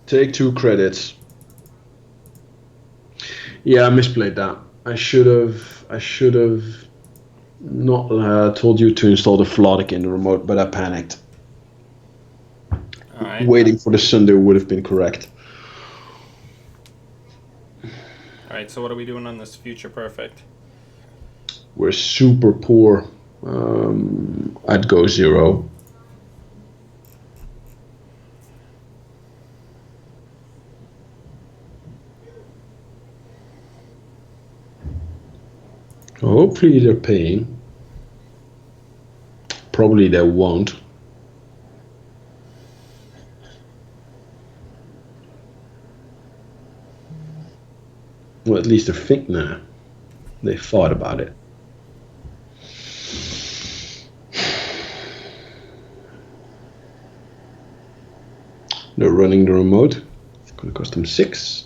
[SPEAKER 2] Take 2 credits. Yeah, I misplayed that. I should have not told you to install the Velodic in the remote, but I panicked.
[SPEAKER 1] All right.
[SPEAKER 2] Waiting for the Sunder would have been correct.
[SPEAKER 1] All right. So what are we doing on this future perfect?
[SPEAKER 2] We're super poor. I'd go 0. Hopefully they're paying. Probably they won't. Well, at least they thought about it. They're running the remote. It's going to cost them 6.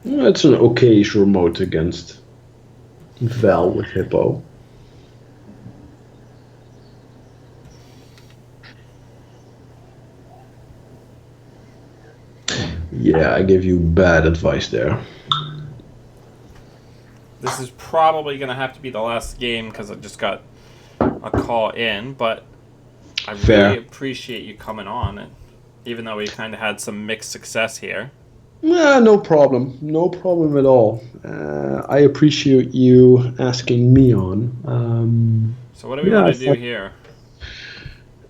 [SPEAKER 2] That's an okayish remote against Val with Hippo. Yeah, I gave you bad advice there.
[SPEAKER 1] This is probably going to have to be the last game because I just got a call in, but I really appreciate you coming on, and even though we kind of had some mixed success here.
[SPEAKER 2] No problem. No problem at all. I appreciate you asking me on.
[SPEAKER 1] So what do we want to do here?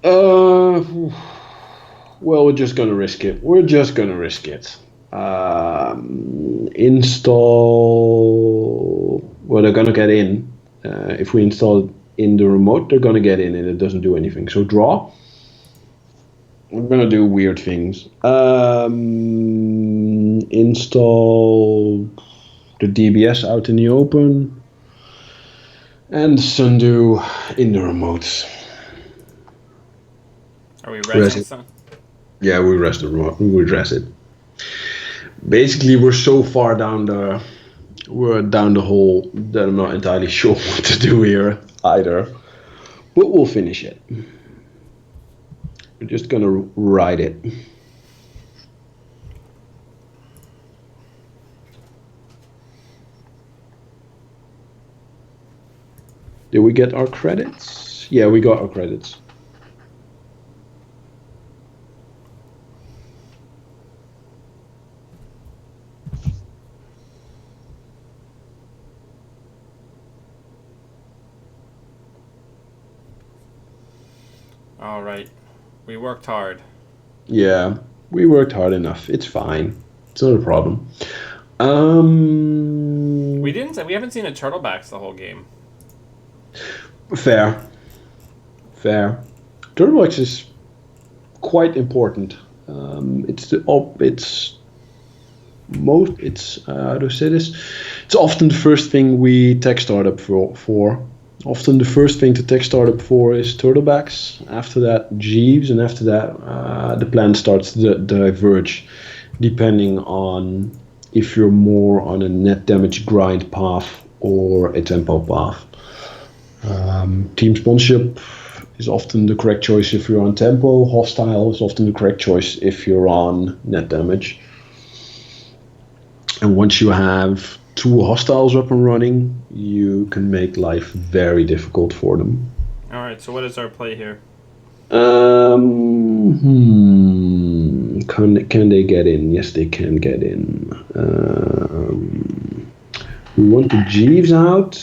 [SPEAKER 2] Well, we're just gonna risk it. Install. Well, they're gonna get in. If we install it in the remote, they're gonna get in, and it doesn't do anything. So draw. We're gonna do weird things. Install the DBS out in the open. And Sundew in the remotes.
[SPEAKER 1] Are we
[SPEAKER 2] Rest
[SPEAKER 1] resing
[SPEAKER 2] it.
[SPEAKER 1] some?
[SPEAKER 2] Yeah, we rest the remote. We would rest it. Basically, we're so far down the hole that I'm not entirely sure what to do here either. But we'll finish it. We're just gonna ride it. Did we get our credits? Yeah, we got our credits.
[SPEAKER 1] All right. We worked hard.
[SPEAKER 2] Yeah, we worked hard enough. It's fine. It's not a problem.
[SPEAKER 1] We haven't seen a turtlebacks the whole game.
[SPEAKER 2] Fair. Fair. Turtlex is quite important. How do I say this? It's often the first thing we tech startup for. Often the first thing to tech startup for is turtlebacks. After that, Jeeves, and after that, the plan starts to diverge, depending on if you're more on a net damage grind path or a tempo path. Team sponsorship is often the correct choice if you're on tempo. Hostile is often the correct choice if you're on net damage. And once you have two hostiles up and running, you can make life very difficult for them.
[SPEAKER 1] All right. So what is our play here?
[SPEAKER 2] Can they get in? Yes, they can get in. We want the Jeeves out.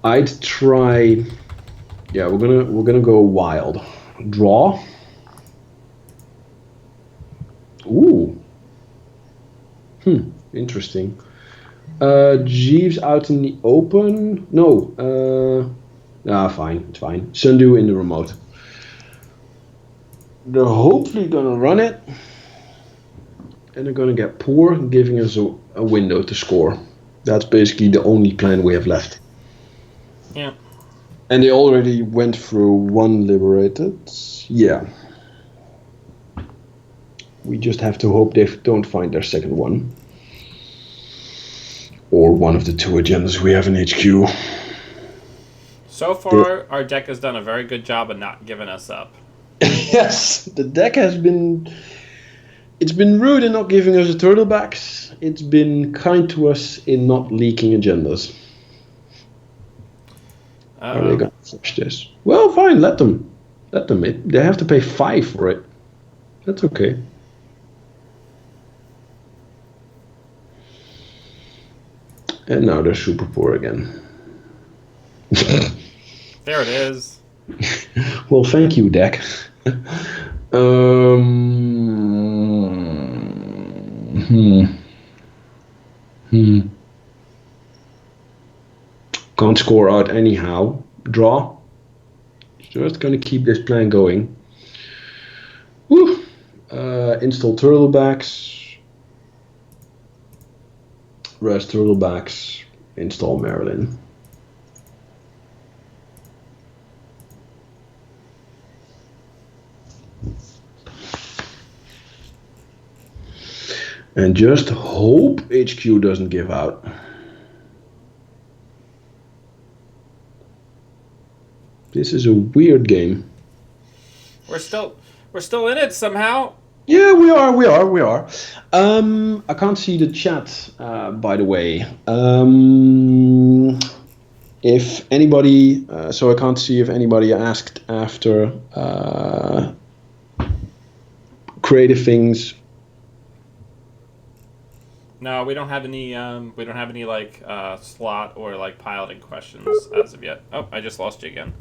[SPEAKER 2] I'd try. Yeah, we're gonna go wild. Draw. Ooh. Interesting. Jeeves out in the open. No. Fine. It's fine. Sundew in the remote. They're hopefully gonna run it, and they're gonna get poor, giving us a window to score. That's basically the only plan we have left.
[SPEAKER 1] Yeah.
[SPEAKER 2] And they already went through one liberated. Yeah. We just have to hope they don't find their second one. Or one of the two agendas we have in HQ.
[SPEAKER 1] So far, our deck has done a very good job of not giving us up.
[SPEAKER 2] Yes, the deck has been. It's been rude in not giving us a turtlebacks. It's been kind to us in not leaking agendas. Are they going to flush this? Well, fine, let them. Let them. They have to pay 5 for it. That's okay. And now they're super poor again.
[SPEAKER 1] There it is.
[SPEAKER 2] Well, thank you, deck. Can't score out anyhow. Draw. Just gonna keep this plan going. Woo. Install turtlebacks. Rest turtlebacks. Install Marilyn. And just hope HQ doesn't give out. This is a weird game.
[SPEAKER 1] We're still in it somehow.
[SPEAKER 2] Yeah, we are. I can't see the chat, by the way. If anybody, so I can't see if anybody asked after creative things.
[SPEAKER 1] No, we don't have any. We don't have any like slot or like piloting questions as of yet. Oh, I just lost you again.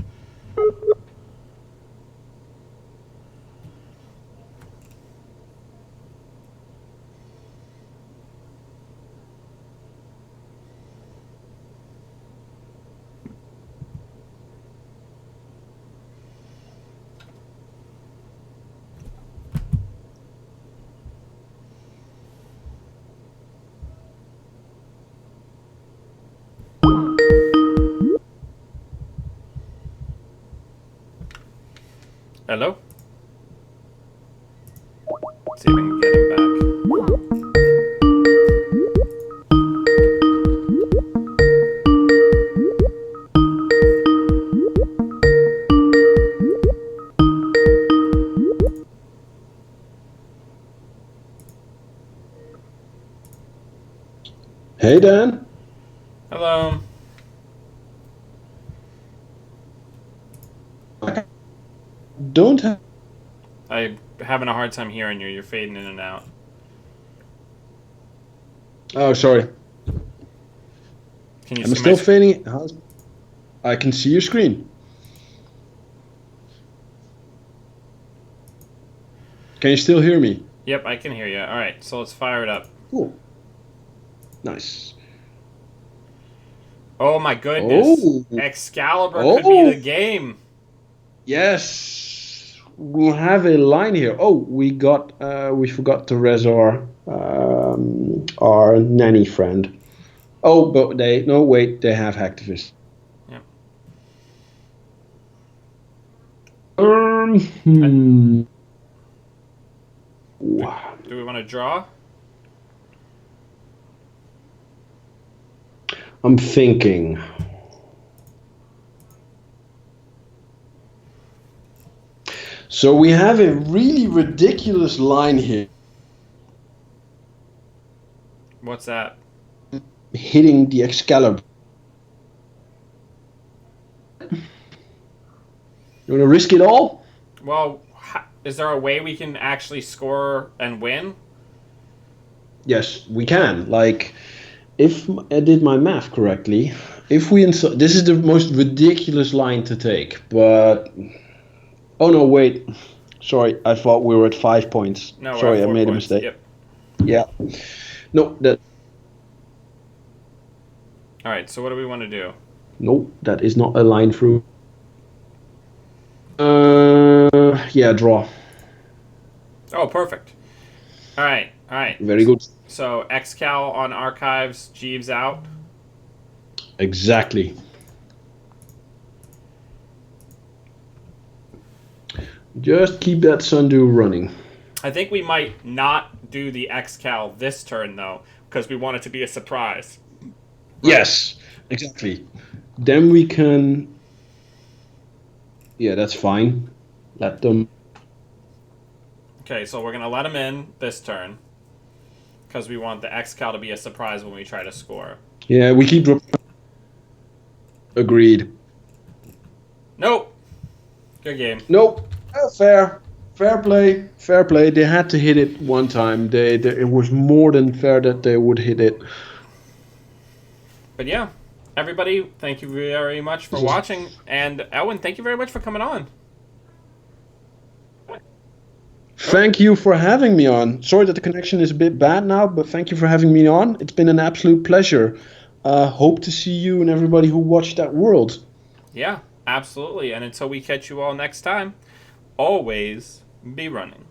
[SPEAKER 1] Hello? Let's see if we can get him back.
[SPEAKER 2] Hey Dan,
[SPEAKER 1] Hello.
[SPEAKER 2] don't have.
[SPEAKER 1] I'm having a hard time hearing you. You're fading in and out.
[SPEAKER 2] Oh, sorry.
[SPEAKER 1] Can you
[SPEAKER 2] I'm
[SPEAKER 1] see my
[SPEAKER 2] still
[SPEAKER 1] screen?
[SPEAKER 2] fading. I can see your screen. Can you still hear me?
[SPEAKER 1] Yep, I can hear you. All right, so let's fire it up.
[SPEAKER 2] Cool. Nice.
[SPEAKER 1] Oh my goodness.
[SPEAKER 2] Oh,
[SPEAKER 1] Excalibur could be the
[SPEAKER 2] oh,
[SPEAKER 1] game.
[SPEAKER 2] yes. We have a line here. Oh, we forgot to res our nanny friend. Oh, but no, wait, they have hacktivists.
[SPEAKER 1] Yep. Uh,
[SPEAKER 2] Hmm.
[SPEAKER 1] do, do we want to draw?
[SPEAKER 2] I'm thinking. So we have a really ridiculous line here,
[SPEAKER 1] What's that?
[SPEAKER 2] hitting the Excalibur. You want to risk it all?
[SPEAKER 1] Well, is there a way we can actually score and win?
[SPEAKER 2] Yes, we can. Like, if I did my math correctly, if we this is the most ridiculous line to take, but oh no, wait. Sorry, I thought we were at 5 points.
[SPEAKER 1] No, we're at
[SPEAKER 2] Sorry, I
[SPEAKER 1] four
[SPEAKER 2] made a
[SPEAKER 1] points.
[SPEAKER 2] mistake.
[SPEAKER 1] Yep.
[SPEAKER 2] Yeah. No, that
[SPEAKER 1] All right, so what do we want to do?
[SPEAKER 2] no, that is not a line through. Yeah, draw.
[SPEAKER 1] Oh, perfect. All right, all right.
[SPEAKER 2] Very good.
[SPEAKER 1] So Excal on archives, Jeeves out.
[SPEAKER 2] Exactly. Just keep that sundew running.
[SPEAKER 1] I think we might not do the Excal this turn though, because we want it to be a surprise. Right?
[SPEAKER 2] Yes, exactly. Then we can. Yeah, that's fine. Let them.
[SPEAKER 1] Okay, so we're gonna let him in this turn because we want the Excal to be a surprise when we try to score.
[SPEAKER 2] Yeah, we keep dropping. Agreed.
[SPEAKER 1] Nope. Good game.
[SPEAKER 2] Nope. Fair. Fair play. Fair play. They had to hit it one time. It was more than fair that they would hit it.
[SPEAKER 1] But yeah, everybody, thank you very much for watching, and Elwin, thank you very much for coming on.
[SPEAKER 2] Thank you for having me on. Sorry that the connection is a bit bad now, but thank you for having me on. It's been an absolute pleasure. Hope to see you and everybody who watched that world.
[SPEAKER 1] Yeah, absolutely. And until we catch you all next time, always be running.